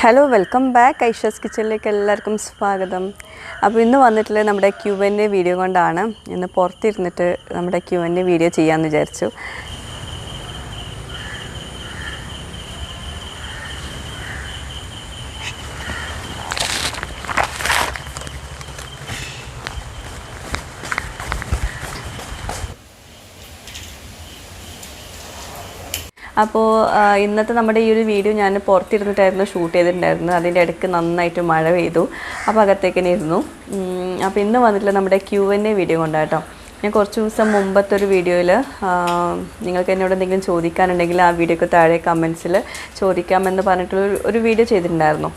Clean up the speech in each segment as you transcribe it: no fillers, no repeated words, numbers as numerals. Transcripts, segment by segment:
Hello welcome back Aisha's കിച്ചണിലേക്ക് എല്ലാവർക്കും സ്വാഗതം. അപ്പോൾ ഇന്ന് വന്നിട്ടുള്ള നമ്മുടെ Q&A വീഡിയോ കൊണ്ടാണ്. ഇന്ന് പുറത്തിരുന്നിട്ട് നമ്മുടെ Q&A വീഡിയോ ചെയ്യാമെന്ന് വിചാരിച്ചു. അപ്പോൾ ഇന്നത്തെ നമ്മുടെ ഈ ഒരു വീഡിയോ ഞാൻ പുറത്തിരുന്നിട്ടായിരുന്നു ഷൂട്ട് ചെയ്തിട്ടുണ്ടായിരുന്നു. അതിൻ്റെ ഇടയ്ക്ക് നന്നായിട്ട് മഴ പെയ്തു. അപ്പോൾ അകത്തേക്ക് തന്നെ ഇരുന്നു. അപ്പോൾ ഇന്ന് വന്നിട്ടുള്ള നമ്മുടെ Q&A വീഡിയോ കൊണ്ടാട്ടോ. ഞാൻ കുറച്ച് ദിവസം മുമ്പത്തെ ഒരു വീഡിയോയിൽ നിങ്ങൾക്ക് എന്നോട് എന്തെങ്കിലും ചോദിക്കാനുണ്ടെങ്കിൽ ആ വീഡിയോക്ക് താഴെ കമൻസിൽ ചോദിക്കാമെന്ന് പറഞ്ഞിട്ടുള്ള ഒരു വീഡിയോ ചെയ്തിട്ടുണ്ടായിരുന്നു.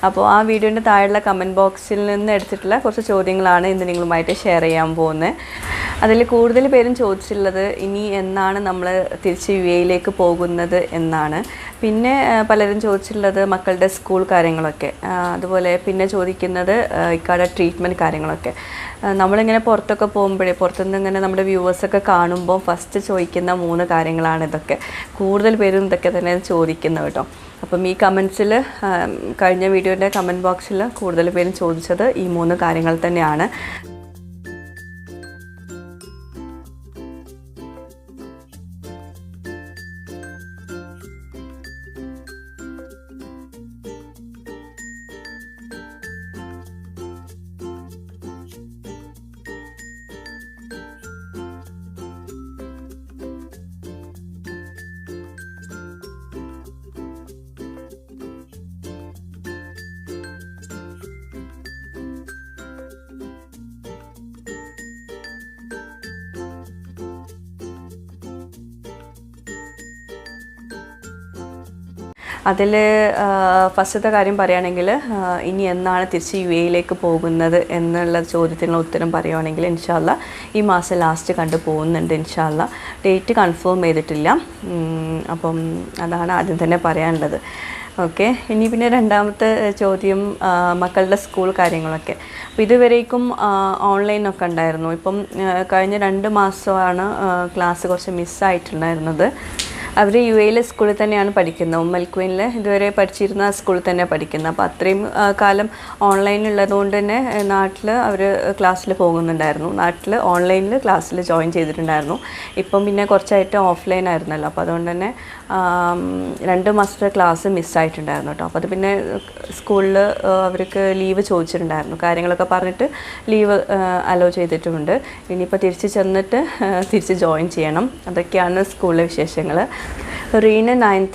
അപ്പോൾ ആ വീഡിയോൻ്റെ താഴെയുള്ള കമൻറ്റ് ബോക്സിൽ നിന്ന് എടുത്തിട്ടുള്ള കുറച്ച് ചോദ്യങ്ങളാണ് ഇന്ന് നിങ്ങളുമായിട്ട് ഷെയർ ചെയ്യാൻ പോകുന്നത്. അതിൽ കൂടുതൽ പേരും ചോദിച്ചിട്ടുള്ളത് ഇനി എന്നാണ് നമ്മൾ തിരിച്ച് UAE പോകുന്നത് എന്നാണ്. പിന്നെ പലരും ചോദിച്ചിട്ടുള്ളത് മക്കളുടെ സ്കൂൾ കാര്യങ്ങളൊക്കെ, അതുപോലെ പിന്നെ ചോദിക്കുന്നത് ഇക്കാടെ ട്രീറ്റ്മെൻറ്റ് കാര്യങ്ങളൊക്കെ. നമ്മളിങ്ങനെ പുറത്തൊക്കെ പോകുമ്പോഴേ പുറത്തുനിന്ന് ഇങ്ങനെ നമ്മുടെ വ്യൂവേഴ്സൊക്കെ കാണുമ്പോൾ ഫസ്റ്റ് ചോദിക്കുന്ന 3 കാര്യങ്ങളാണ് ഇതൊക്കെ. കൂടുതൽ പേരും ഇതൊക്കെ തന്നെ ചോദിക്കുന്നത് കേട്ടോ. അപ്പം ഈ കമൻസിൽ കഴിഞ്ഞ വീഡിയോൻ്റെ കമൻറ്റ് ബോക്സിൽ കൂടുതൽ പേരും ചോദിച്ചത് ഈ 3 കാര്യങ്ങൾ തന്നെയാണ്. അതിൽ ഫസ്റ്റത്തെ കാര്യം പറയുകയാണെങ്കിൽ ഇനി എന്നാണ് തിരിച്ച് UAE പോകുന്നത് എന്നുള്ള ചോദ്യത്തിനുള്ള ഉത്തരം പറയുകയാണെങ്കിൽ ഇൻഷാല്ല ഈ മാസം ലാസ്റ്റ് കണ്ടു പോകുന്നുണ്ട്. ഇൻഷാല്ല ഡേറ്റ് കൺഫേം ചെയ്തിട്ടില്ല. അപ്പം അതാണ് ആദ്യം തന്നെ പറയാനുള്ളത്. ഓക്കെ, ഇനി പിന്നെ രണ്ടാമത്തെ ചോദ്യം മക്കളുടെ സ്കൂൾ കാര്യങ്ങളൊക്കെ. അപ്പോൾ ഇതുവരേക്കും ഓൺലൈനൊക്കെ ഉണ്ടായിരുന്നു. ഇപ്പം കഴിഞ്ഞ 2 മാസമാണ് ക്ലാസ് കുറച്ച് മിസ്സായിട്ടുണ്ടായിരുന്നത്. അവർ UAE സ്കൂളിൽ തന്നെയാണ് പഠിക്കുന്നത്. ഉമ്മൽക്കുവനിൽ ഇതുവരെ പഠിച്ചിരുന്ന സ്കൂളിൽ തന്നെ പഠിക്കുന്നത്. അപ്പോൾ അത്രയും കാലം ഓൺലൈനുള്ളതുകൊണ്ട് തന്നെ നാട്ടിൽ അവർ ക്ലാസ്സിൽ പോകുന്നുണ്ടായിരുന്നു. നാട്ടിൽ ഓൺലൈനിൽ ക്ലാസ്സിൽ ജോയിൻ ചെയ്തിട്ടുണ്ടായിരുന്നു. ഇപ്പം പിന്നെ കുറച്ചായിട്ട് ഓഫ്ലൈൻ ആയിരുന്നല്ലോ. അപ്പോൾ അതുകൊണ്ട് തന്നെ 2 മാസത്തെ ക്ലാസ് മിസ്സായിട്ടുണ്ടായിരുന്നു കേട്ടോ. അപ്പോൾ അത് പിന്നെ സ്കൂളിൽ അവർക്ക് ലീവ് ചോദിച്ചിട്ടുണ്ടായിരുന്നു. കാര്യങ്ങളൊക്കെ പറഞ്ഞിട്ട് ലീവ് അലോ ചെയ്തിട്ടുമുണ്ട്. ഇനിയിപ്പോൾ തിരിച്ച് ചെന്നിട്ട് തിരിച്ച് ജോയിൻ ചെയ്യണം. അതൊക്കെയാണ് സ്കൂളിലെ വിശേഷങ്ങൾ. റീന് 9th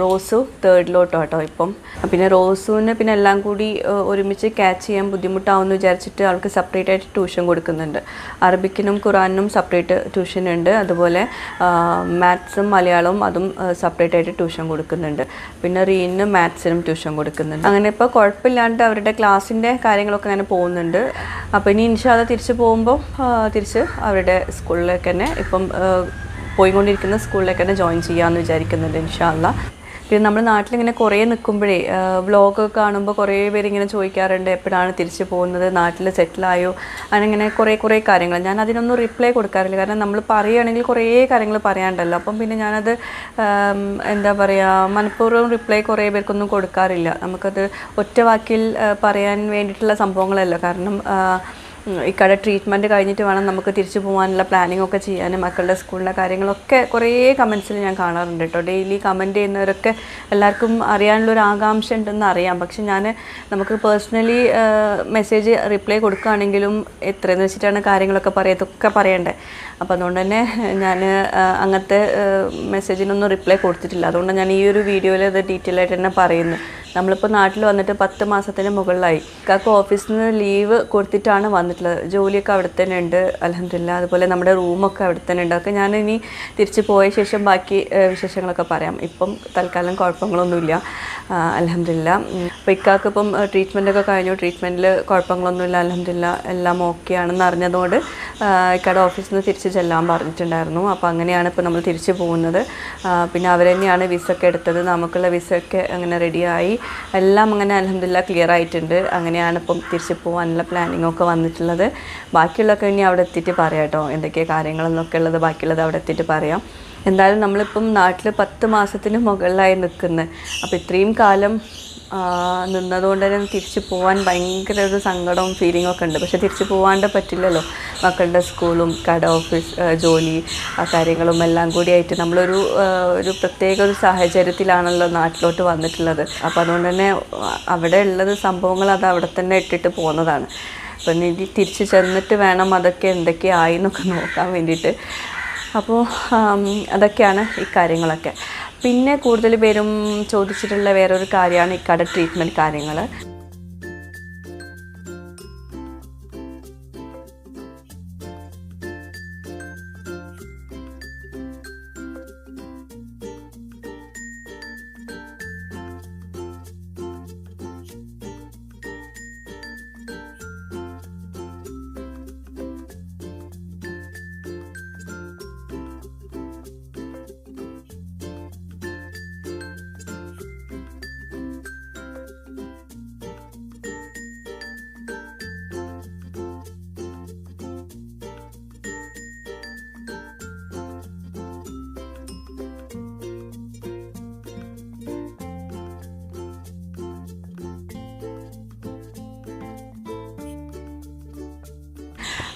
റോസു 3rd കേട്ടോ ഇപ്പം. പിന്നെ റോസുവിന് പിന്നെ എല്ലാം കൂടി ഒരുമിച്ച് ക്യാച്ച് ചെയ്യാൻ ബുദ്ധിമുട്ടാവുമെന്ന് വിചാരിച്ചിട്ട് അവൾക്ക് സെപ്പറേറ്റ് ആയിട്ട് ട്യൂഷൻ കൊടുക്കുന്നുണ്ട്. അറബിക്കിനും ഖുറാനും സെപ്പറേറ്റ് ട്യൂഷൻ ഉണ്ട്. അതുപോലെ മാത്സും മലയാളവും അതും സെപ്പറേറ്റ് ആയിട്ട് ട്യൂഷൻ കൊടുക്കുന്നുണ്ട്. പിന്നെ റീനിനും മാത്സിനും ട്യൂഷൻ കൊടുക്കുന്നുണ്ട്. അങ്ങനെ ഇപ്പോൾ കുഴപ്പമില്ലാണ്ട് അവരുടെ ക്ലാസ്സിൻ്റെ കാര്യങ്ങളൊക്കെ അങ്ങനെ പോകുന്നുണ്ട്. അപ്പോൾ ഇനി ഇൻഷാല്ലാ തിരിച്ച് പോകുമ്പോൾ തിരിച്ച് അവരുടെ സ്കൂളിലേക്ക് തന്നെ ഇപ്പം പോയിക്കൊണ്ടിരിക്കുന്ന സ്കൂളിലേക്ക് തന്നെ ജോയിൻ ചെയ്യാമെന്ന് വിചാരിക്കുന്നുണ്ട് ഇൻഷാല്ലാ. പിന്നെ നമ്മൾ നാട്ടിലിങ്ങനെ കുറേ നിൽക്കുമ്പോഴേ വ്ളോഗൊക്കെ കാണുമ്പോൾ കുറേ പേരിങ്ങനെ ചോദിക്കാറുണ്ട് എപ്പോഴാണ് തിരിച്ച് പോകുന്നത്, നാട്ടിൽ സെറ്റിലായോ, അങ്ങനെ കുറേ കാര്യങ്ങൾ. ഞാൻ അതിനൊന്നും റിപ്ലൈ കൊടുക്കാറില്ല. കാരണം നമ്മൾ പറയുകയാണെങ്കിൽ കുറേ കാര്യങ്ങൾ പറയാനുണ്ടല്ലോ. അപ്പം പിന്നെ ഞാനത് എന്താ പറയുക, മനഃപൂർവ്വം റിപ്ലൈ കുറേ പേർക്കൊന്നും കൊടുക്കാറില്ല. നമുക്കത് ഒറ്റ വാക്കിൽ പറയാൻ വേണ്ടിയിട്ടുള്ള സംഭവങ്ങളല്ലോ. കാരണം ഇക്കടെ ട്രീറ്റ്മെൻറ്റ് കഴിഞ്ഞിട്ട് വേണം നമുക്ക് തിരിച്ചു പോകാനുള്ള പ്ലാനിങ് ഒക്കെ ചെയ്യാനും. മക്കളുടെ സ്കൂളിലെ കാര്യങ്ങളൊക്കെ കുറേ കമൻസിൽ ഞാൻ കാണാറുണ്ട് കേട്ടോ. ഡെയിലി കമൻറ്റ് ചെയ്യുന്നവരൊക്കെ എല്ലാവർക്കും അറിയാനുള്ളൊരു ആകാംക്ഷ ഉണ്ടെന്ന് അറിയാം. പക്ഷെ നമുക്ക് പേഴ്സണലി മെസ്സേജ് റിപ്ലൈ കൊടുക്കുകയാണെങ്കിലും എത്രയെന്ന് വെച്ചിട്ടാണ് കാര്യങ്ങളൊക്കെ ഇതൊക്കെ പറയണ്ടേ. അപ്പോൾ അതുകൊണ്ട് തന്നെ ഞാൻ അങ്ങനത്തെ മെസ്സേജിനൊന്നും റിപ്ലൈ കൊടുത്തിട്ടില്ല. അതുകൊണ്ട് ഞാൻ ഈ ഒരു വീഡിയോയിൽ അത് ഡീറ്റെയിൽ ആയിട്ട് തന്നെ പറയുന്നു. നമ്മളിപ്പോൾ നാട്ടിൽ വന്നിട്ട് 10 മാസത്തിന് മുകളിലായി. ഇക്കാക്ക് ഓഫീസിൽ നിന്ന് ലീവ് കൊടുത്തിട്ടാണ് വന്നിട്ടുള്ളത്. ജോലിയൊക്കെ അവിടെ തന്നെ ഉണ്ട് അൽഹംദുലില്ലാ. അതുപോലെ നമ്മുടെ റൂമൊക്കെ അവിടെ തന്നെ ഉണ്ട്. അതൊക്കെ ഞാൻ ഇനി തിരിച്ച് പോയ ശേഷം ബാക്കി വിശേഷങ്ങളൊക്കെ പറയാം. ഇപ്പം തൽക്കാലം കുഴപ്പങ്ങളൊന്നുമില്ല അൽഹംദുലില്ലാ. അപ്പോൾ ഇക്കാക്ക് ഇപ്പം ട്രീറ്റ്മെൻറ്റൊക്കെ കഴിഞ്ഞു. ട്രീറ്റ്മെൻറ്റിൽ കുഴപ്പങ്ങളൊന്നുമില്ല അൽഹംദുലില്ലാ. എല്ലാം ഓക്കെ ആണെന്ന് അറിഞ്ഞതുകൊണ്ട് ഇക്കയുടെ ഓഫീസിൽ നിന്ന് തിരിച്ച് ചെല്ലാൻ പറഞ്ഞിട്ടുണ്ടായിരുന്നു. അപ്പോൾ അങ്ങനെയാണ് ഇപ്പോൾ നമ്മൾ തിരിച്ച് പോകുന്നത്. പിന്നെ അവർ തന്നെയാണ് വിസ ഒക്കെ എടുത്തത്. നമുക്കുള്ള വിസ ഒക്കെ അങ്ങനെ റെഡിയായി. എല്ലാം അങ്ങനെ അൽഹംദുലില്ലാ ക്ലിയർ ആയിട്ടുണ്ട്. അങ്ങനെയാണ് ഇപ്പം തിരിച്ച് പോകാനുള്ള പ്ലാനിങ് ഒക്കെ വന്നിട്ടുള്ളത്. ബാക്കിയുള്ളതൊക്കെ ഇനി അവിടെ എത്തിയിട്ട് പറയാം കേട്ടോ. എന്തൊക്കെയാണ് കാര്യങ്ങളെന്നൊക്കെ ഉള്ളത് ബാക്കിയുള്ളത് അവിടെ എത്തിയിട്ട് പറയാം. എന്തായാലും നമ്മളിപ്പം നാട്ടിൽ 10 മാസത്തിന് മുകളിലായി നിൽക്കുന്നത്. അപ്പോൾ ഇത്രയും കാലം നിന്നതുകൊണ്ട് തന്നെ തിരിച്ച് പോകാൻ ഭയങ്കര ഒരു സങ്കടവും ഫീലിംഗും ഒക്കെ ഉണ്ട്. പക്ഷെ തിരിച്ച് പോകാണ്ട് പറ്റില്ലല്ലോ. മക്കളുടെ സ്കൂളും കട ഓഫീസ് ജോലി ആ കാര്യങ്ങളും എല്ലാം കൂടിയായിട്ട് നമ്മളൊരു പ്രത്യേക ഒരു സാഹചര്യത്തിലാണല്ലോ നാട്ടിലോട്ട് വന്നിട്ടുള്ളത്. അപ്പോൾ അതുകൊണ്ട് തന്നെ അവിടെ ഉള്ളത് സംഭവങ്ങൾ അത് അവിടെ തന്നെ ഇട്ടിട്ട് പോകുന്നതാണ്. അപ്പം ഇനി തിരിച്ച് ചെന്നിട്ട് വേണം അതൊക്കെ എന്തൊക്കെയായി എന്നൊക്കെ നോക്കാൻ വേണ്ടിയിട്ട്. അപ്പോൾ അതൊക്കെയാണ് ഈ കാര്യങ്ങളൊക്കെ. പിന്നെ കൂടുതൽ പേരും ചോദിച്ചിട്ടുള്ള വേറൊരു കാര്യമാണ് ഇക്കടെ ട്രീറ്റ്മെൻറ്റ് കാര്യങ്ങൾ.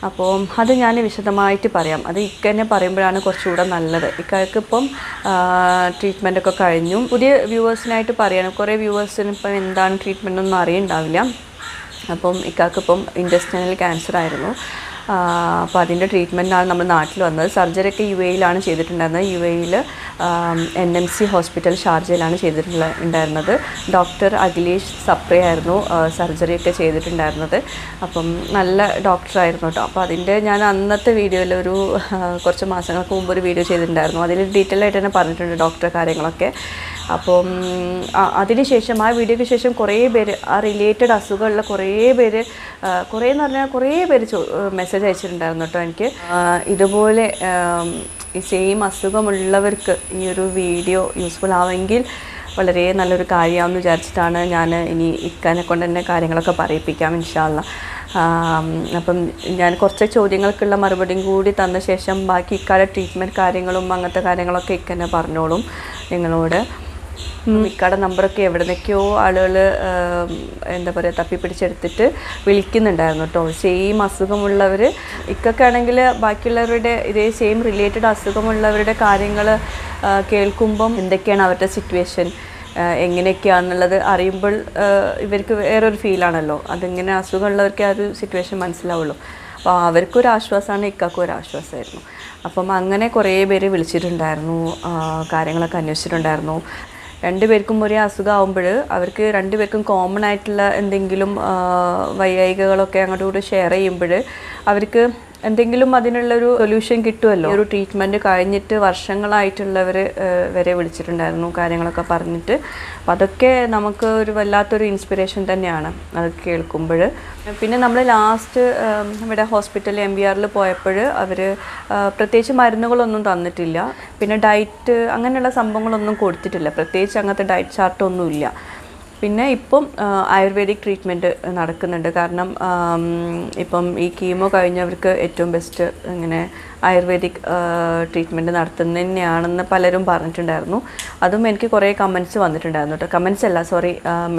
അപ്പോൾ അത് ഞാൻ വിശദമായിട്ട് പറയാം. അത് ഇക്ക തന്നെ പറയുമ്പോഴാണ് കുറച്ചുകൂടെ നല്ലത്. ഇക്കയ്ക്ക് ഇപ്പം ട്രീറ്റ്മെൻറ്റൊക്കെ കഴിഞ്ഞു. പുതിയ വ്യൂവേഴ്സിനായിട്ട് പറയണം. കുറേ വ്യൂവേഴ്സിന് ഇപ്പം എന്താണ് ട്രീറ്റ്മെൻറ്റ് ഒന്നും അറിയുണ്ടാവില്ല. അപ്പം ഇക്കാക്കിപ്പം ഇൻറ്റെസ്റ്റൈനൽ ക്യാൻസർ ആയിരുന്നു. അപ്പോൾ അതിൻ്റെ ട്രീറ്റ്മെൻറ്റാണ് നമ്മൾ നാട്ടിൽ വന്നത്. സർജറിയൊക്കെ UAEയിലാണ് ചെയ്തിട്ടുണ്ടായിരുന്നത്. UAEയിൽ NMC ഹോസ്പിറ്റൽ ഷാർജയിലാണ് ചെയ്തിട്ടുണ്ടായിരുന്നത്. ഡോക്ടർ അഖിലേഷ് സപ്രേ ആയിരുന്നു സർജറിയൊക്കെ ചെയ്തിട്ടുണ്ടായിരുന്നത്. അപ്പം നല്ല ഡോക്ടറായിരുന്നു കേട്ടോ. അപ്പോൾ അതിൻ്റെ ഞാൻ അന്നത്തെ വീഡിയോയിൽ കുറച്ച് മാസങ്ങൾക്ക് മുമ്പ് ഒരു വീഡിയോ ചെയ്തിട്ടുണ്ടായിരുന്നു. അതിൽ ഡീറ്റെയിൽ ആയിട്ട് തന്നെ പറഞ്ഞിട്ടുണ്ട് ഡോക്ടറെ കാര്യങ്ങളൊക്കെ. അപ്പം അതിനുശേഷം ആ വീഡിയോയ്ക്ക് ശേഷം കുറേ പേര് ആ റിലേറ്റഡ് അസുഖമുള്ള കുറേ പേര് മെസ്സേജ് അയച്ചിട്ടുണ്ടായിരുന്നു കേട്ടോ എനിക്ക്. ഇതുപോലെ ഈ സെയിം അസുഖമുള്ളവർക്ക് ഈ ഒരു വീഡിയോ യൂസ്ഫുൾ ആവെങ്കിൽ വളരെ നല്ലൊരു കാര്യമാണെന്ന് വിചാരിച്ചിട്ടാണ് ഞാൻ ഇനി ഇക്കാനെ കൊണ്ട് തന്നെ കാര്യങ്ങളൊക്കെ പറയിപ്പിക്കാം ഇൻഷാ അല്ലാ. അപ്പം ഞാൻ കുറച്ച് ചോദ്യങ്ങൾക്കുള്ള മറുപടിയും കൂടി തന്ന ശേഷം ബാക്കി ഇക്കാടെ ട്രീറ്റ്മെൻറ്റ് കാര്യങ്ങളും അങ്ങനത്തെ കാര്യങ്ങളൊക്കെ ഇക്കന്നെ പറഞ്ഞോളും നിങ്ങളോട്. ഇക്കടെ നമ്പറൊക്കെ എവിടെ നിന്നൊക്കെയോ ആളുകൾ എന്താ പറയുക തപ്പിപ്പിടിച്ചെടുത്തിട്ട് വിളിക്കുന്നുണ്ടായിരുന്നു കേട്ടോ. സെയിം അസുഖമുള്ളവർ ഇക്കൊക്കെയാണെങ്കിൽ ബാക്കിയുള്ളവരുടെ ഇതേ സെയിം റിലേറ്റഡ് അസുഖമുള്ളവരുടെ കാര്യങ്ങൾ കേൾക്കുമ്പം എന്തൊക്കെയാണ് അവരുടെ സിറ്റുവേഷൻ എങ്ങനെയൊക്കെയാണെന്നുള്ളത് അറിയുമ്പോൾ ഇവർക്ക് വേറൊരു ഫീലാണല്ലോ. അതിങ്ങനെ അസുഖമുള്ളവർക്ക് ആ ഒരു സിറ്റുവേഷൻ മനസ്സിലാവുള്ളൂ. അപ്പോൾ അവർക്കൊരു ആശ്വാസമാണ്, ഇക്കാക്കും ഒരു ആശ്വാസമായിരുന്നു. അപ്പം അങ്ങനെ കുറേ പേര് വിളിച്ചിട്ടുണ്ടായിരുന്നു, കാര്യങ്ങളൊക്കെ അന്വേഷിച്ചിട്ടുണ്ടായിരുന്നു. രണ്ടുപേർക്കും ഒരേ അസുഖമാകുമ്പോൾ അവർക്ക് രണ്ടുപേർക്കും കോമൺ ആയിട്ടുള്ള എന്തെങ്കിലും വൈകാരികകളൊക്കെ അങ്ങോട്ടും കൂടി ഷെയർ ചെയ്യുമ്പോൾ അവർക്ക് എന്തെങ്കിലും അതിനുള്ളൊരു സൊല്യൂഷൻ കിട്ടുമല്ലോ. ഒരു ട്രീറ്റ്മെൻറ്റ് കഴിഞ്ഞിട്ട് വർഷങ്ങളായിട്ടുള്ളവർ വരെ വിളിച്ചിട്ടുണ്ടായിരുന്നു കാര്യങ്ങളൊക്കെ പറഞ്ഞിട്ട്. അപ്പോൾ അതൊക്കെ നമുക്ക് ഒരു വല്ലാത്തൊരു ഇൻസ്പിറേഷൻ തന്നെയാണ് അതൊക്കെ കേൾക്കുമ്പോൾ. പിന്നെ നമ്മൾ ലാസ്റ്റ് ഇവിടെ ഹോസ്പിറ്റലിൽ MBRൽ പോയപ്പോൾ അവർ പ്രത്യേകിച്ച് മരുന്നുകളൊന്നും തന്നിട്ടില്ല. പിന്നെ ഡയറ്റ് അങ്ങനെയുള്ള സംഭവങ്ങളൊന്നും കൊടുത്തിട്ടില്ല. പ്രത്യേകിച്ച് അങ്ങനത്തെ ഡയറ്റ് ചാർട്ടൊന്നുമില്ല. പിന്നെ ഇപ്പം ആയുർവേദിക് ട്രീറ്റ്മെൻറ്റ് നടക്കുന്നുണ്ട്. കാരണം ഇപ്പം ഈ കീമോ കഴിഞ്ഞവർക്ക് ഏറ്റവും ബെസ്റ്റ് ഇങ്ങനെ ആയുർവേദിക് ട്രീറ്റ്മെൻറ്റ് നടത്തുന്നത് തന്നെയാണെന്ന് പലരും പറഞ്ഞിട്ടുണ്ടായിരുന്നു. അതും എനിക്ക് കുറേ കമൻറ്റ്സ് വന്നിട്ടുണ്ടായിരുന്നു കേട്ടോ.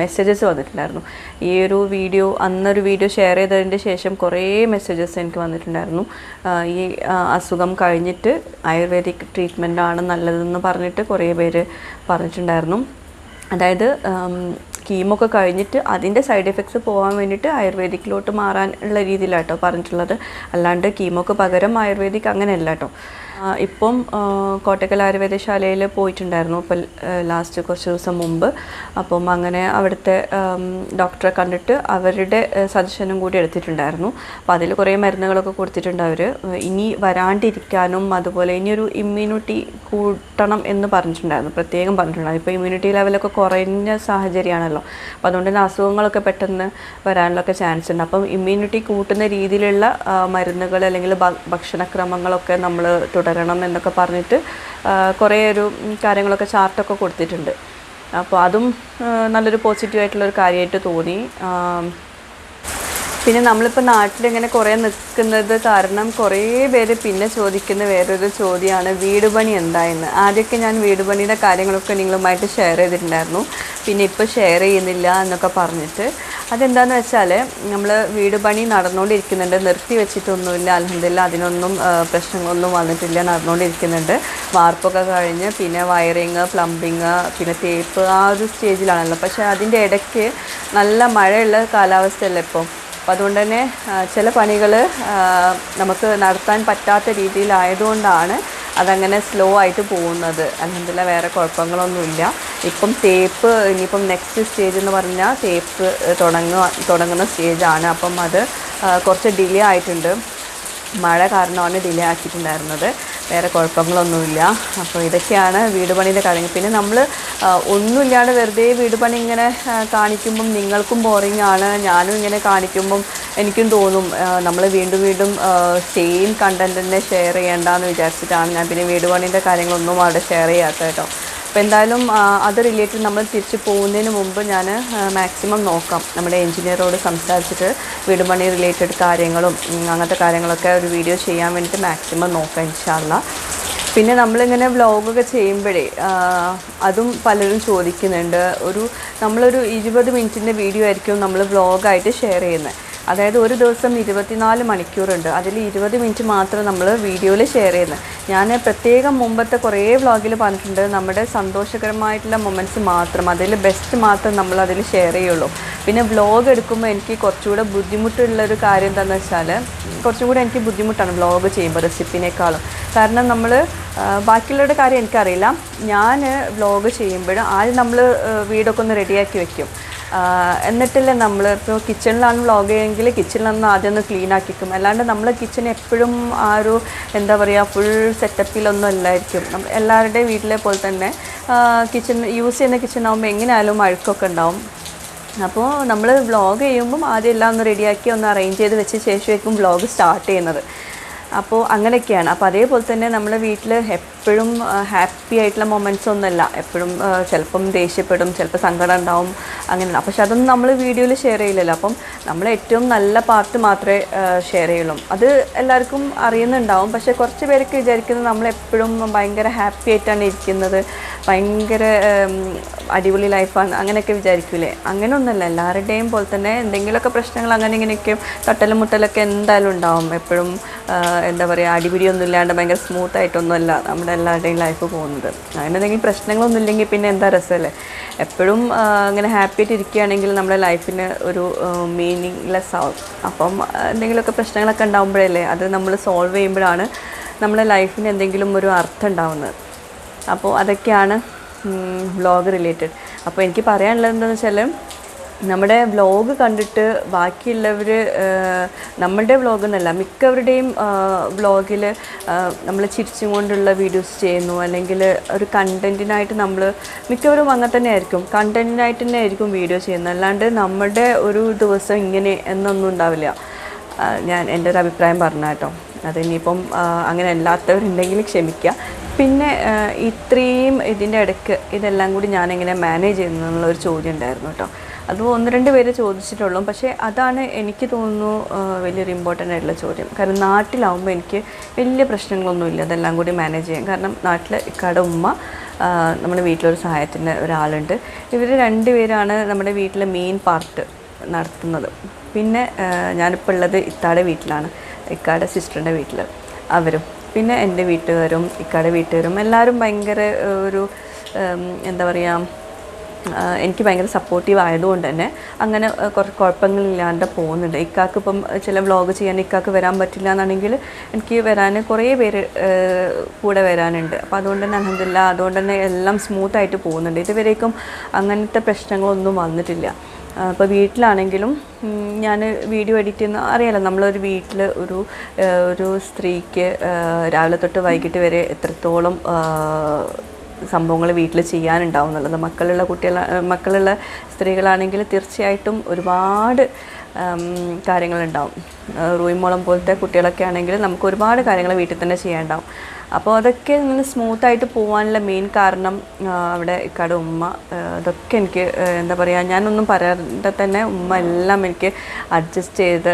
മെസ്സേജസ് വന്നിട്ടുണ്ടായിരുന്നു. ഈ ഒരു വീഡിയോ അന്നൊരു വീഡിയോ ഷെയർ ചെയ്തതിൻ്റെ ശേഷം കുറേ മെസ്സേജസ് എനിക്ക് വന്നിട്ടുണ്ടായിരുന്നു. ഈ അസുഖം കഴിഞ്ഞിട്ട് ആയുർവേദിക് ട്രീറ്റ്മെൻറ്റാണ് നല്ലതെന്ന് പറഞ്ഞിട്ട് കുറേ പേര് പറഞ്ഞിട്ടുണ്ടായിരുന്നു. അതായത് കീമോ ഒക്കെ കഴിഞ്ഞിട്ട് അതിൻ്റെ സൈഡ് എഫക്ട്സ് പോകാൻ വേണ്ടിയിട്ട് ആയുർവേദിക്കിലോട്ട് മാറാൻ ഉള്ള രീതിയിലാട്ടോ പറഞ്ഞിട്ടുള്ളത്. അല്ലാണ്ട് കീമോക്ക് പകരം ആയുർവേദിക് അങ്ങനെയല്ല കേട്ടോ. ഇപ്പം കോട്ടക്കൽ ആയുർവേദശാലയിൽ പോയിട്ടുണ്ടായിരുന്നു ഇപ്പം ലാസ്റ്റ് കുറച്ച് ദിവസം മുമ്പ്. അപ്പം അങ്ങനെ അവിടുത്തെ ഡോക്ടറെ കണ്ടിട്ട് അവരുടെ സജഷനും കൂടി എടുത്തിട്ടുണ്ടായിരുന്നു. അപ്പോൾ അതിൽ കുറേ മരുന്നുകളൊക്കെ കൊടുത്തിട്ടുണ്ട് അവർ. ഇനി വരാണ്ടിരിക്കാനും അതുപോലെ ഇനിയൊരു ഇമ്മ്യൂണിറ്റി കൂട്ടണം എന്ന് പറഞ്ഞിട്ടുണ്ടായിരുന്നു, പ്രത്യേകം പറഞ്ഞിട്ടുണ്ടായിരുന്നു. ഇപ്പോൾ ഇമ്മ്യൂണിറ്റി ലെവലൊക്കെ കുറഞ്ഞ സാഹചര്യമാണല്ലോ. അപ്പോൾ അതുകൊണ്ട് തന്നെ അസുഖങ്ങളൊക്കെ പെട്ടെന്ന് വരാനുള്ളൊക്കെ ചാൻസ് ഉണ്ട്. അപ്പം ഇമ്മ്യൂണിറ്റി കൂട്ടുന്ന രീതിയിലുള്ള മരുന്നുകൾ അല്ലെങ്കിൽ ഭക്ഷണക്രമങ്ങളൊക്കെ നമ്മൾ തുടരണം എന്നൊക്കെ പറഞ്ഞിട്ട് കുറേ ഒരു കാര്യങ്ങളൊക്കെ ചാർട്ടൊക്കെ കൊടുത്തിട്ടുണ്ട്. അപ്പോൾ അതും നല്ലൊരു പോസിറ്റീവായിട്ടുള്ളൊരു കാര്യമായിട്ട് തോന്നി. പിന്നെ നമ്മളിപ്പോൾ നാട്ടിലിങ്ങനെ കുറേ നിൽക്കുന്നത് കാരണം കുറേ പേര് പിന്നെ ചോദിക്കുന്ന വേറൊരു ചോദ്യമാണ് വീട് പണി എന്തായെന്ന്. ആദ്യമൊക്കെ ഞാൻ വീട് പണിയുടെ കാര്യങ്ങളൊക്കെ നിങ്ങളുമായിട്ട് ഷെയർ ചെയ്തിട്ടുണ്ടായിരുന്നു, പിന്നെ ഇപ്പോൾ ഷെയർ ചെയ്യുന്നില്ല എന്നൊക്കെ പറഞ്ഞിട്ട്. അതെന്താണെന്ന് വെച്ചാൽ നമ്മൾ വീട് പണി നടന്നുകൊണ്ടിരിക്കുന്നുണ്ട്, നിർത്തി വെച്ചിട്ടൊന്നുമില്ല. അൽഹംദുലില്ലാ അതിനൊന്നും പ്രശ്നങ്ങളൊന്നും വന്നിട്ടില്ല, നടന്നുകൊണ്ടിരിക്കുന്നുണ്ട്. വാർപ്പൊക്കെ കഴിഞ്ഞ് പിന്നെ വയറിങ്, പ്ലംബിങ്, പിന്നെ തേപ്പ് ആ ഒരു സ്റ്റേജിലാണല്ലോ. പക്ഷേ അതിൻ്റെ ഇടയ്ക്ക് നല്ല മഴയുള്ള കാലാവസ്ഥയല്ലേ ഇപ്പോൾ. അപ്പോൾ അതുകൊണ്ട് തന്നെ ചില പണികൾ നമുക്ക് നടത്താൻ പറ്റാത്ത രീതിയിലായതുകൊണ്ടാണ് അതങ്ങനെ സ്ലോ ആയിട്ട് പോകുന്നത്. അൽഹംദുലില്ലാ വേറെ കുഴപ്പങ്ങളൊന്നുമില്ല. ഇപ്പം തേപ്പ് ഇനിയിപ്പം നെക്സ്റ്റ് സ്റ്റേജ് എന്ന് പറഞ്ഞാൽ തേപ്പ് തുടങ്ങുന്ന സ്റ്റേജാണ്. അപ്പം അത് കുറച്ച് ഡിലേ ആയിട്ടുണ്ട്, മഴ കാരണമാണ് ഡിലേ ആക്കിയിട്ടുണ്ടായിരുന്നത്. വേറെ കുഴപ്പങ്ങളൊന്നുമില്ല. അപ്പോൾ ഇതൊക്കെയാണ് വീട് പണീൻ്റെ കാര്യങ്ങൾ. പിന്നെ നമ്മൾ ഒന്നുമില്ലാണ്ട് വെറുതെ വീട് പണി ഇങ്ങനെ കാണിക്കുമ്പം നിങ്ങൾക്കും ബോറിംഗ് ആണ്, ഞാനും ഇങ്ങനെ കാണിക്കുമ്പം എനിക്കും തോന്നും നമ്മൾ വീണ്ടും വീണ്ടും സെയിം കണ്ടൻറ്റ് തന്നെ ഷെയർ ചെയ്യേണ്ടെന്ന് വിചാരിച്ചിട്ടാണ് ഞാൻ പിന്നെ വീട് പണീൻ്റെ കാര്യങ്ങളൊന്നും അവിടെ ഷെയർ ചെയ്യാത്തത് കേട്ടോ. അപ്പോൾ എന്തായാലും അത് റിലേറ്റഡ് നമ്മൾ തിരിച്ച് പോകുന്നതിന് മുമ്പ് ഞാൻ മാക്സിമം നോക്കാം, നമ്മുടെ എൻജിനീയറോട് സംസാരിച്ചിട്ട് വീട് പണി റിലേറ്റഡ് കാര്യങ്ങളും അങ്ങനത്തെ കാര്യങ്ങളൊക്കെ ഒരു വീഡിയോ ചെയ്യാൻ വേണ്ടിയിട്ട് മാക്സിമം നോക്കാം ഇൻഷാ അല്ലാ. പിന്നെ നമ്മളിങ്ങനെ വ്ളോഗൊക്കെ ചെയ്യുമ്പോഴേ അതും പലരും ചോദിക്കുന്നുണ്ട്, നമ്മളൊരു 20 മിനിറ്റിൻ്റെ വീഡിയോ ആയിരിക്കും നമ്മൾ വ്ളോഗായിട്ട് ഷെയർ ചെയ്യുന്നത്. അതായത് ഒരു ദിവസം 24 മണിക്കൂറുണ്ട്, അതിൽ 20 മിനിറ്റ് മാത്രം നമ്മൾ വീഡിയോയിൽ ഷെയർ ചെയ്യുന്നത്. ഞാൻ പ്രത്യേകം മുമ്പത്തെ കുറേ വ്ളോഗിൽ പറഞ്ഞിട്ടുണ്ട്, നമ്മുടെ സന്തോഷകരമായിട്ടുള്ള മൊമെൻറ്റ്സ് മാത്രം, അതിൽ ബെസ്റ്റ് മാത്രം നമ്മൾ അതിൽ ഷെയർ ചെയ്യുള്ളൂ. പിന്നെ വ്ളോഗ് എടുക്കുമ്പോൾ എനിക്ക് കുറച്ചുകൂടെ ബുദ്ധിമുട്ടുള്ളൊരു കാര്യം എന്താണെന്ന് വെച്ചാൽ, കുറച്ചും കൂടെ എനിക്ക് ബുദ്ധിമുട്ടാണ് വ്ളോഗ് ചെയ്യുമ്പോൾ റെസിപ്പിനേക്കാളും. കാരണം നമ്മൾ ബാക്കിയുള്ളവരുടെ കാര്യം എനിക്കറിയില്ല, ഞാൻ വ്ളോഗ് ചെയ്യുമ്പോൾ ആദ്യം നമ്മൾ വീടൊക്കെ ഒന്ന് റെഡിയാക്കി വെക്കും. എന്നിട്ടല്ലേ നമ്മൾ ഇപ്പോൾ കിച്ചണിലാണ് വ്ളോഗ് ചെയ്യുമെങ്കിൽ കിച്ചണിലൊന്ന് ആദ്യം ഒന്ന് ക്ലീൻ ആക്കിക്കും. അല്ലാണ്ട് നമ്മൾ കിച്ചൺ എപ്പോഴും ആ ഒരു എന്താ പറയുക ഫുൾ സെറ്റപ്പിലൊന്നും അല്ലായിരിക്കും. എല്ലാവരുടെയും വീട്ടിലെ പോലെ തന്നെ കിച്ചൺ യൂസ് ചെയ്യുന്ന കിച്ചൺ ആകുമ്പോൾ എങ്ങനെയായാലും അഴുക്കൊക്കെ ഉണ്ടാവും. അപ്പോൾ നമ്മൾ വ്ളോഗ് ചെയ്യുമ്പം ആദ്യം എല്ലാം ഒന്ന് റെഡിയാക്കി ഒന്ന് അറേഞ്ച് ചെയ്ത് വെച്ച ശേഷമായിരിക്കും വ്ളോഗ് സ്റ്റാർട്ട് ചെയ്യുന്നത്. അപ്പോൾ അങ്ങനെയൊക്കെയാണ്. അപ്പോൾ അതേപോലെ തന്നെ നമ്മുടെ വീട്ടിൽ എപ്പോഴും ഹാപ്പി ആയിട്ടുള്ള മൊമെൻറ്റ്സ് ഒന്നുമല്ല, എപ്പോഴും ചിലപ്പം ദേഷ്യപ്പെടും, ചിലപ്പോൾ സങ്കടം ഉണ്ടാവും, അങ്ങനെയാണ്. പക്ഷെ അതൊന്നും നമ്മൾ വീഡിയോയിൽ ഷെയർ ചെയ്യില്ലല്ലോ. അപ്പം നമ്മൾ ഏറ്റവും നല്ല പാർട്ട് മാത്രമേ ഷെയർ ചെയ്യുള്ളൂ. അത് എല്ലാവർക്കും അറിയുന്നുണ്ടാവും. പക്ഷേ കുറച്ച് പേരൊക്കെ വിചാരിക്കുന്നത് നമ്മളെപ്പോഴും ഭയങ്കര ഹാപ്പി ആയിട്ടാണ് ഇരിക്കുന്നത്, ഭയങ്കര അടിപൊളി ലൈഫാണ് അങ്ങനെയൊക്കെ വിചാരിക്കൂലേ. അങ്ങനെയൊന്നുമല്ല, എല്ലാവരുടെയും പോലെ തന്നെ എന്തെങ്കിലുമൊക്കെ പ്രശ്നങ്ങൾ അങ്ങനെ ഇങ്ങനെയൊക്കെ തട്ടലും മുട്ടലൊക്കെ എന്തായാലും ഉണ്ടാവും. എപ്പോഴും എന്താ പറയുക അടിപിടിയൊന്നും ഇല്ലാണ്ട് ഭയങ്കര സ്മൂത്തായിട്ടൊന്നുമല്ല നമ്മുടെ എല്ലാവരുടെയും ലൈഫ് പോകുന്നത്. അങ്ങനെ എന്തെങ്കിലും പ്രശ്നങ്ങളൊന്നും ഇല്ലെങ്കിൽ പിന്നെ എന്താ രസമല്ലേ. എപ്പോഴും ഇങ്ങനെ ഹാപ്പി ആയിട്ട് ഇരിക്കുകയാണെങ്കിൽ നമ്മുടെ ലൈഫിന് ഒരു മീനിങ്ലെസ് ആവും. അപ്പം എന്തെങ്കിലുമൊക്കെ പ്രശ്നങ്ങളൊക്കെ ഉണ്ടാകുമ്പോഴല്ലേ അത് നമ്മൾ സോൾവ് ചെയ്യുമ്പോഴാണ് നമ്മുടെ ലൈഫിന് എന്തെങ്കിലും ഒരു അർത്ഥം ഉണ്ടാവുന്നത്. അപ്പോൾ അതൊക്കെയാണ് വ്ളോഗ് റിലേറ്റഡ്. അപ്പോൾ എനിക്ക് പറയാനുള്ളത് എന്താണെന്ന് വെച്ചാൽ, നമ്മുടെ വ്ളോഗ് കണ്ടിട്ട് ബാക്കിയുള്ളവർ നമ്മളുടെ വ്ളോഗ് എന്നല്ല മിക്കവരുടെയും വ്ളോഗിൽ നമ്മൾ ചിരിച്ചും കൊണ്ടുള്ള വീഡിയോസ് ചെയ്യുന്നു, അല്ലെങ്കിൽ ഒരു കണ്ടൻറ്റിനായിട്ട് നമ്മൾ മിക്കവരും അങ്ങനെ തന്നെ ആയിരിക്കും, കണ്ടൻറ്റിനായിട്ട് തന്നെ ആയിരിക്കും വീഡിയോ ചെയ്യുന്നത്. അല്ലാണ്ട് നമ്മുടെ ഒരു ദിവസം ഇങ്ങനെ എന്നൊന്നും ഉണ്ടാവില്ല. ഞാൻ എൻ്റെ ഒരു അഭിപ്രായം പറഞ്ഞ കേട്ടോ. അതിനിപ്പം അങ്ങനെ അല്ലാത്തവരുണ്ടെങ്കിൽ ക്ഷമിക്കുക. പിന്നെ ഇത്രയും ഇതിൻ്റെ ഇടയ്ക്ക് ഇതെല്ലാം കൂടി ഞാനെങ്ങനെ മാനേജ് ചെയ്യുന്നു എന്നുള്ളൊരു ചോദ്യം ഉണ്ടായിരുന്നു കേട്ടോ. അത് 1-2 പേര് ചോദിച്ചിട്ടുള്ളൂ. പക്ഷേ അതാണ് എനിക്ക് തോന്നുന്നു വലിയൊരു ഇമ്പോർട്ടൻ്റ് ആയിട്ടുള്ള ചോദ്യം. കാരണം നാട്ടിലാവുമ്പോൾ എനിക്ക് വലിയ പ്രശ്നങ്ങളൊന്നുമില്ല അതെല്ലാം കൂടി മാനേജ് ചെയ്യാൻ. കാരണം നാട്ടിൽ ഇക്കാടെ ഉമ്മ, നമ്മുടെ വീട്ടിലൊരു സഹായത്തിന് ഒരാളുണ്ട്. ഇവർ 2 പേരാണ് നമ്മുടെ വീട്ടിലെ മെയിൻ പാർട്ട് നടത്തുന്നത്. പിന്നെ ഞാനിപ്പോൾ ഉള്ളത് ഇത്താടെ വീട്ടിലാണ്, ഇക്കാടെ സിസ്റ്ററിൻ്റെ വീട്ടിൽ അവരും, പിന്നെ എൻ്റെ വീട്ടുകാരും ഇക്കാടെ വീട്ടുകാരും എല്ലാവരും ഭയങ്കര ഒരു എന്താ പറയുക, എനിക്ക് ഭയങ്കര സപ്പോർട്ടീവ് ആയതുകൊണ്ട് തന്നെ അങ്ങനെ കുറച്ച് കുഴപ്പങ്ങളില്ലാണ്ട് പോകുന്നുണ്ട്. ഇക്കാക്ക് ഇപ്പം ചില വ്ളോഗ് ചെയ്യാൻ ഇക്കാക്ക് വരാൻ പറ്റില്ല എന്നാണെങ്കിൽ എനിക്ക് വരാൻ കുറേ പേര് കൂടെ വരാനുണ്ട്. അപ്പോൾ അതുകൊണ്ട് തന്നെ അൽഹംദുലില്ലാ അതുകൊണ്ട് തന്നെ എല്ലാം സ്മൂത്തായിട്ട് പോകുന്നുണ്ട്. ഇതുവരേക്കും അങ്ങനത്തെ പ്രശ്നങ്ങളൊന്നും വന്നിട്ടില്ല. ഇപ്പോൾ വീട്ടിലാണെങ്കിലും ഞാൻ വീഡിയോ എഡിറ്റ് ചെയ്യുന്ന അറിയാലോ, നമ്മളൊരു വീട്ടിൽ ഒരു സ്ത്രീക്ക് രാവിലെ തൊട്ട് വൈകിട്ട് വരെ എത്രത്തോളം സംഭവങ്ങൾ വീട്ടിൽ ചെയ്യാനുണ്ടാവും എന്നുള്ളത്. മക്കളുള്ള സ്ത്രീകളാണെങ്കിൽ തീർച്ചയായിട്ടും ഒരുപാട് കാര്യങ്ങളുണ്ടാവും. റൂയിമോളം പോലത്തെ കുട്ടികളൊക്കെ ആണെങ്കിൽ നമുക്ക് ഒരുപാട് കാര്യങ്ങൾ വീട്ടിൽ തന്നെ ചെയ്യാനുണ്ടാവും. അപ്പോൾ അതൊക്കെ ഇങ്ങനെ സ്മൂത്തായിട്ട് പോകാനുള്ള മെയിൻ കാരണം അവിടെ ഇക്കാടെ ഉമ്മ അതൊക്കെ എനിക്ക് എന്താ പറയുക, ഞാനൊന്നും പറയാതെ തന്നെ ഉമ്മ എല്ലാം എനിക്ക് അഡ്ജസ്റ്റ് ചെയ്ത്,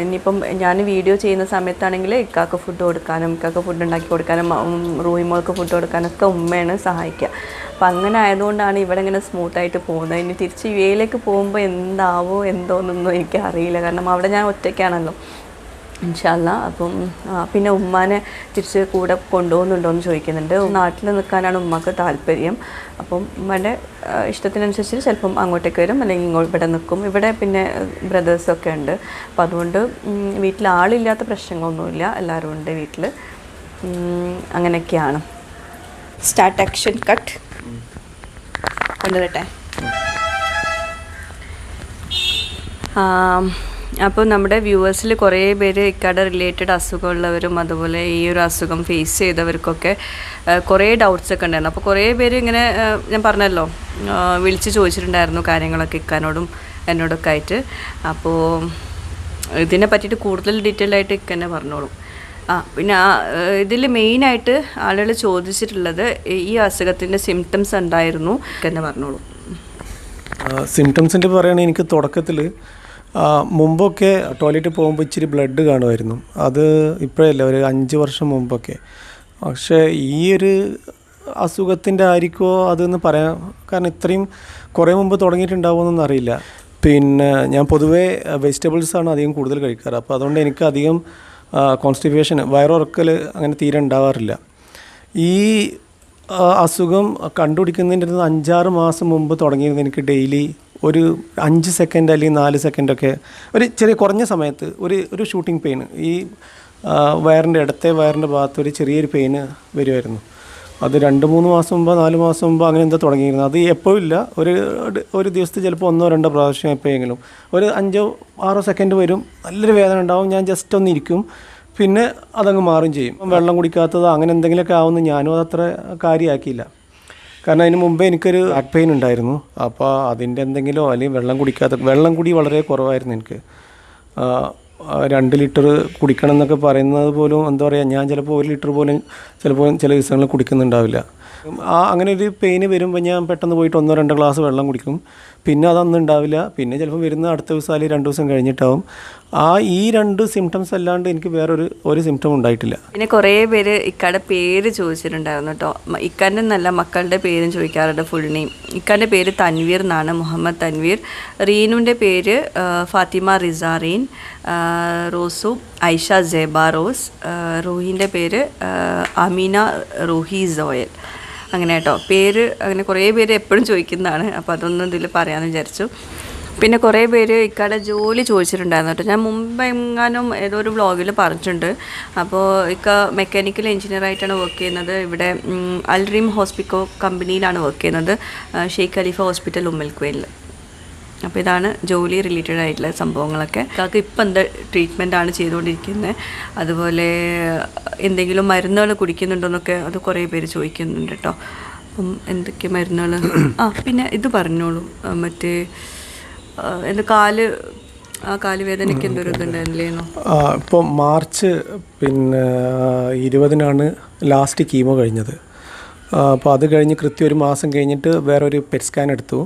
ഇനിയിപ്പം ഞാൻ വീഡിയോ ചെയ്യുന്ന സമയത്താണെങ്കിൽ ഇക്കാക്ക് ഫുഡ് കൊടുക്കാനും ഇക്കാക്ക് ഫുഡ് ഉണ്ടാക്കി കൊടുക്കാനും റൂഹിമോൾക്ക് ഫുഡ് കൊടുക്കാനൊക്കെ ഉമ്മയാണ് സഹായിക്കുക. അപ്പം അങ്ങനെ ആയതുകൊണ്ടാണ് ഇവിടെ ഇങ്ങനെ സ്മൂത്തായിട്ട് പോകുന്നത്. ഇനി തിരിച്ച് UAE പോകുമ്പോൾ എന്താവോ എന്തോന്നൊന്നും എനിക്കറിയില്ല, കാരണം അവിടെ ഞാൻ ഒറ്റയ്ക്കാണല്ലോ ഇൻഷാ അല്ലാ. അപ്പം പിന്നെ ഉമ്മാനെ തിരിച്ച് കൂടെ കൊണ്ടുപോകുന്നുണ്ടോ എന്ന് ചോദിക്കുന്നുണ്ട്. നാട്ടിൽ നിൽക്കാനാണ് ഉമ്മക്ക് താല്പര്യം. അപ്പം ഉമ്മയുടെ ഇഷ്ടത്തിനനുസരിച്ച് ചിലപ്പം അങ്ങോട്ടേക്ക് വരും, അല്ലെങ്കിൽ ഇവിടെ നിൽക്കും. ഇവിടെ പിന്നെ ബ്രദേഴ്സൊക്കെ ഉണ്ട്. അപ്പം അതുകൊണ്ട് വീട്ടിൽ ആളില്ലാത്ത പ്രശ്നങ്ങളൊന്നുമില്ല, എല്ലാവരും ഉണ്ട് വീട്ടിൽ. അങ്ങനെയൊക്കെയാണ്. സ്റ്റാർട്ട് ആക്ഷൻ കട്ട് കൊണ്ടുവരട്ടെ. അപ്പോൾ നമ്മുടെ വ്യൂവേഴ്സിൽ കുറേ പേര് ഇക്കാടെ റിലേറ്റഡ് അസുഖമുള്ളവരും അതുപോലെ ഈ ഒരു അസുഖം ഫേസ് ചെയ്തവർക്കൊക്കെ കുറേ ഡൗട്ട്സൊക്കെ ഉണ്ടായിരുന്നു. അപ്പോൾ കുറേ പേര് ഇങ്ങനെ ഞാൻ പറഞ്ഞല്ലോ വിളിച്ച് ചോദിച്ചിട്ടുണ്ടായിരുന്നു കാര്യങ്ങളൊക്കെ ഇക്കാനോടും എന്നോടൊക്കെ ആയിട്ട്. അപ്പോൾ ഇതിനെ പറ്റിയിട്ട് കൂടുതൽ ഡീറ്റെയിൽ ആയിട്ട് ഇക്ക തന്നെ പറഞ്ഞോളും. പിന്നെ ഇതിൽ മെയിനായിട്ട് ആളുകൾ ചോദിച്ചിട്ടുള്ളത് ഈ അസുഖത്തിൻ്റെ സിംറ്റംസ് ഉണ്ടായിരുന്നു തന്നെ പറഞ്ഞോളൂ. സിംറ്റംസിൻ്റെ പറയുകയാണെങ്കിൽ എനിക്ക് തുടക്കത്തിൽ മുമ്പൊക്കെ ടോയ്ലറ്റിൽ പോകുമ്പോൾ ഇച്ചിരി ബ്ലഡ് കാണുമായിരുന്നു. അത് ഇപ്പോഴല്ല, ഒരു 5 വർഷം മുമ്പൊക്കെ. പക്ഷേ ഈ ഒരു അസുഖത്തിൻ്റെ ആയിരിക്കുമോ അതെന്ന് പറയാം, കാരണം ഇത്രയും കുറേ മുമ്പ് തുടങ്ങിയിട്ടുണ്ടാവുമെന്നൊന്നും അറിയില്ല. പിന്നെ ഞാൻ പൊതുവേ വെജിറ്റബിൾസാണ് അധികം കൂടുതൽ കഴിക്കാറ്. അപ്പോൾ അതുകൊണ്ട് എനിക്ക് അധികം കോൺസ്റ്റിപ്പേഷൻ, വയറുറക്കൽ അങ്ങനെ തീരെ ഉണ്ടാവാറില്ല. ഈ അസുഖം കണ്ടുപിടിക്കുന്നതിൻ്റെ 5-6 മാസം മുമ്പ് തുടങ്ങിയിരുന്നത് എനിക്ക് ഡെയിലി ഒരു 5 സെക്കൻഡ് അല്ലെങ്കിൽ 4 സെക്കൻഡൊക്കെ ഒരു ചെറിയ കുറഞ്ഞ സമയത്ത് ഒരു ഷൂട്ടിംഗ് പെയിൻ, ഈ ഇടത്തെ വയറിൻ്റെ ഭാഗത്ത് ഒരു ചെറിയൊരു പെയിന് വരുമായിരുന്നു. അത് 2-3 മാസം മുമ്പ് 4 മാസം മുമ്പ് അങ്ങനെ എന്താ തുടങ്ങിയിരുന്നു. അത് എപ്പോഴും ഇല്ല, ഒരു ദിവസത്തിൽ ചിലപ്പോൾ 1-2 പ്രാവശ്യം എപ്പോഴെങ്കിലും ഒരു 5-6 സെക്കൻഡ് വരും. നല്ലൊരു വേദന ഉണ്ടാവും. ഞാൻ ജസ്റ്റ് ഒന്ന് ഇരിക്കും, പിന്നെ അതങ്ങ് മാറും ചെയ്യും. വെള്ളം കുടിക്കാത്തത് അങ്ങനെ എന്തെങ്കിലുമൊക്കെ ആവുമെന്ന് ഞാനും അതത്ര കാര്യമാക്കിയില്ല. കാരണം അതിന് മുമ്പേ എനിക്കൊരു ബാക്ക് പെയിൻ ഉണ്ടായിരുന്നു. അപ്പോൾ അതിൻ്റെ എന്തെങ്കിലോ അല്ലെങ്കിൽ വെള്ളം കുടി വളരെ കുറവായിരുന്നു എനിക്ക്. 2 ലിറ്റർ കുടിക്കണം എന്നൊക്കെ പറയുന്നത് പോലും എന്താ പറയുക, ഞാൻ ചിലപ്പോൾ 1 ലിറ്റർ പോലും ചിലപ്പോൾ ചില ദിവസങ്ങളിൽ കുടിക്കുന്നുണ്ടാവില്ല. അങ്ങനെ ഒരു പെയിന് വരുമ്പോൾ ഞാൻ പെട്ടെന്ന് പോയിട്ട് 1-2 ഗ്ലാസ് വെള്ളം കുടിക്കും. പിന്നെ അതൊന്നും ഉണ്ടാവില്ല. പിന്നെ ചിലപ്പോൾ വരുന്ന അടുത്ത ദിവസം അല്ലെങ്കിൽ 2 ദിവസം കഴിഞ്ഞിട്ടാവും. ഈ 2 സിംറ്റംസ് അല്ലാണ്ട് എനിക്ക് വേറൊരു സിംറ്റം ഉണ്ടായിട്ടില്ല. പിന്നെ കുറേ പേര് ഇക്കാടെ പേര് ചോദിച്ചിട്ടുണ്ടായിരുന്നു കേട്ടോ. ഇക്കാൻ്റെ നല്ല മക്കളുടെ പേരും ചോദിക്കാറുണ്ട്, ഫുൾ നെയിം. ഇക്കാൻ്റെ പേര് തൻവീർ എന്നാണ്, മുഹമ്മദ് തൻവീർ. റീനുവിൻ്റെ പേര് ഫാത്തിമ റിസാറീൻ, റോസു ഐഷ ജേബ റോസ്, റൂഹിൻ്റെ പേര് അമീന റൂഹി സോയൽ. അങ്ങനെ കേട്ടോ പേര്. അങ്ങനെ കുറേ പേര് എപ്പോഴും ചോദിക്കുന്നതാണ്, അപ്പോൾ അതൊന്നും ഇതിൽ പറയാമെന്ന് വിചാരിച്ചു. പിന്നെ കുറേ പേര് ഇക്കാടെ ജോലി ചോദിച്ചിട്ടുണ്ടായിരുന്നു കേട്ടോ. ഞാൻ മുമ്പ് എങ്ങാനും ഏതോ ഒരു വ്ളോഗിൽ പറഞ്ഞിട്ടുണ്ട്. അപ്പോൾ ഇക്ക മെക്കാനിക്കൽ എഞ്ചിനീയറായിട്ടാണ് വർക്ക് ചെയ്യുന്നത്. ഇവിടെ അൽറീം ഹോസ്പിറ്റൽ കമ്പനിയിലാണ് വർക്ക് ചെയ്യുന്നത്, ഷെയ്ഖ് ഖലീഫ ഹോസ്പിറ്റൽ ഉമ്മൽക്കുവയിൽ. അപ്പോൾ ഇതാണ് ജോലി റിലേറ്റഡ് ആയിട്ടുള്ള സംഭവങ്ങളൊക്കെ. ഇക്കാക്ക് ഇപ്പം എന്താ ട്രീറ്റ്മെൻറ്റാണ് ചെയ്തുകൊണ്ടിരിക്കുന്നത്, അതുപോലെ എന്തെങ്കിലും മരുന്നുകൾ കുടിക്കുന്നുണ്ടോയെന്നൊക്കെ അത് കുറേ പേര് ചോദിക്കുന്നുണ്ട് കേട്ടോ. അപ്പം എന്തൊക്കെ മരുന്നുകൾ? പിന്നെ ഇത് പറഞ്ഞോളൂ, മറ്റേ എന്താ കാലുവേദനയ്ക്ക് എന്തൊരു ഇതുണ്ടായിരുന്നില്ലേന്നോ? ഇപ്പോൾ മാർച്ച് 20 ലാസ്റ്റ് കീമോ കഴിഞ്ഞത്. അപ്പോൾ അത് കഴിഞ്ഞ് കൃത്യം 1 മാസം കഴിഞ്ഞിട്ട് വേറൊരു പെറ്റ് സ്കാൻ എടുത്തു.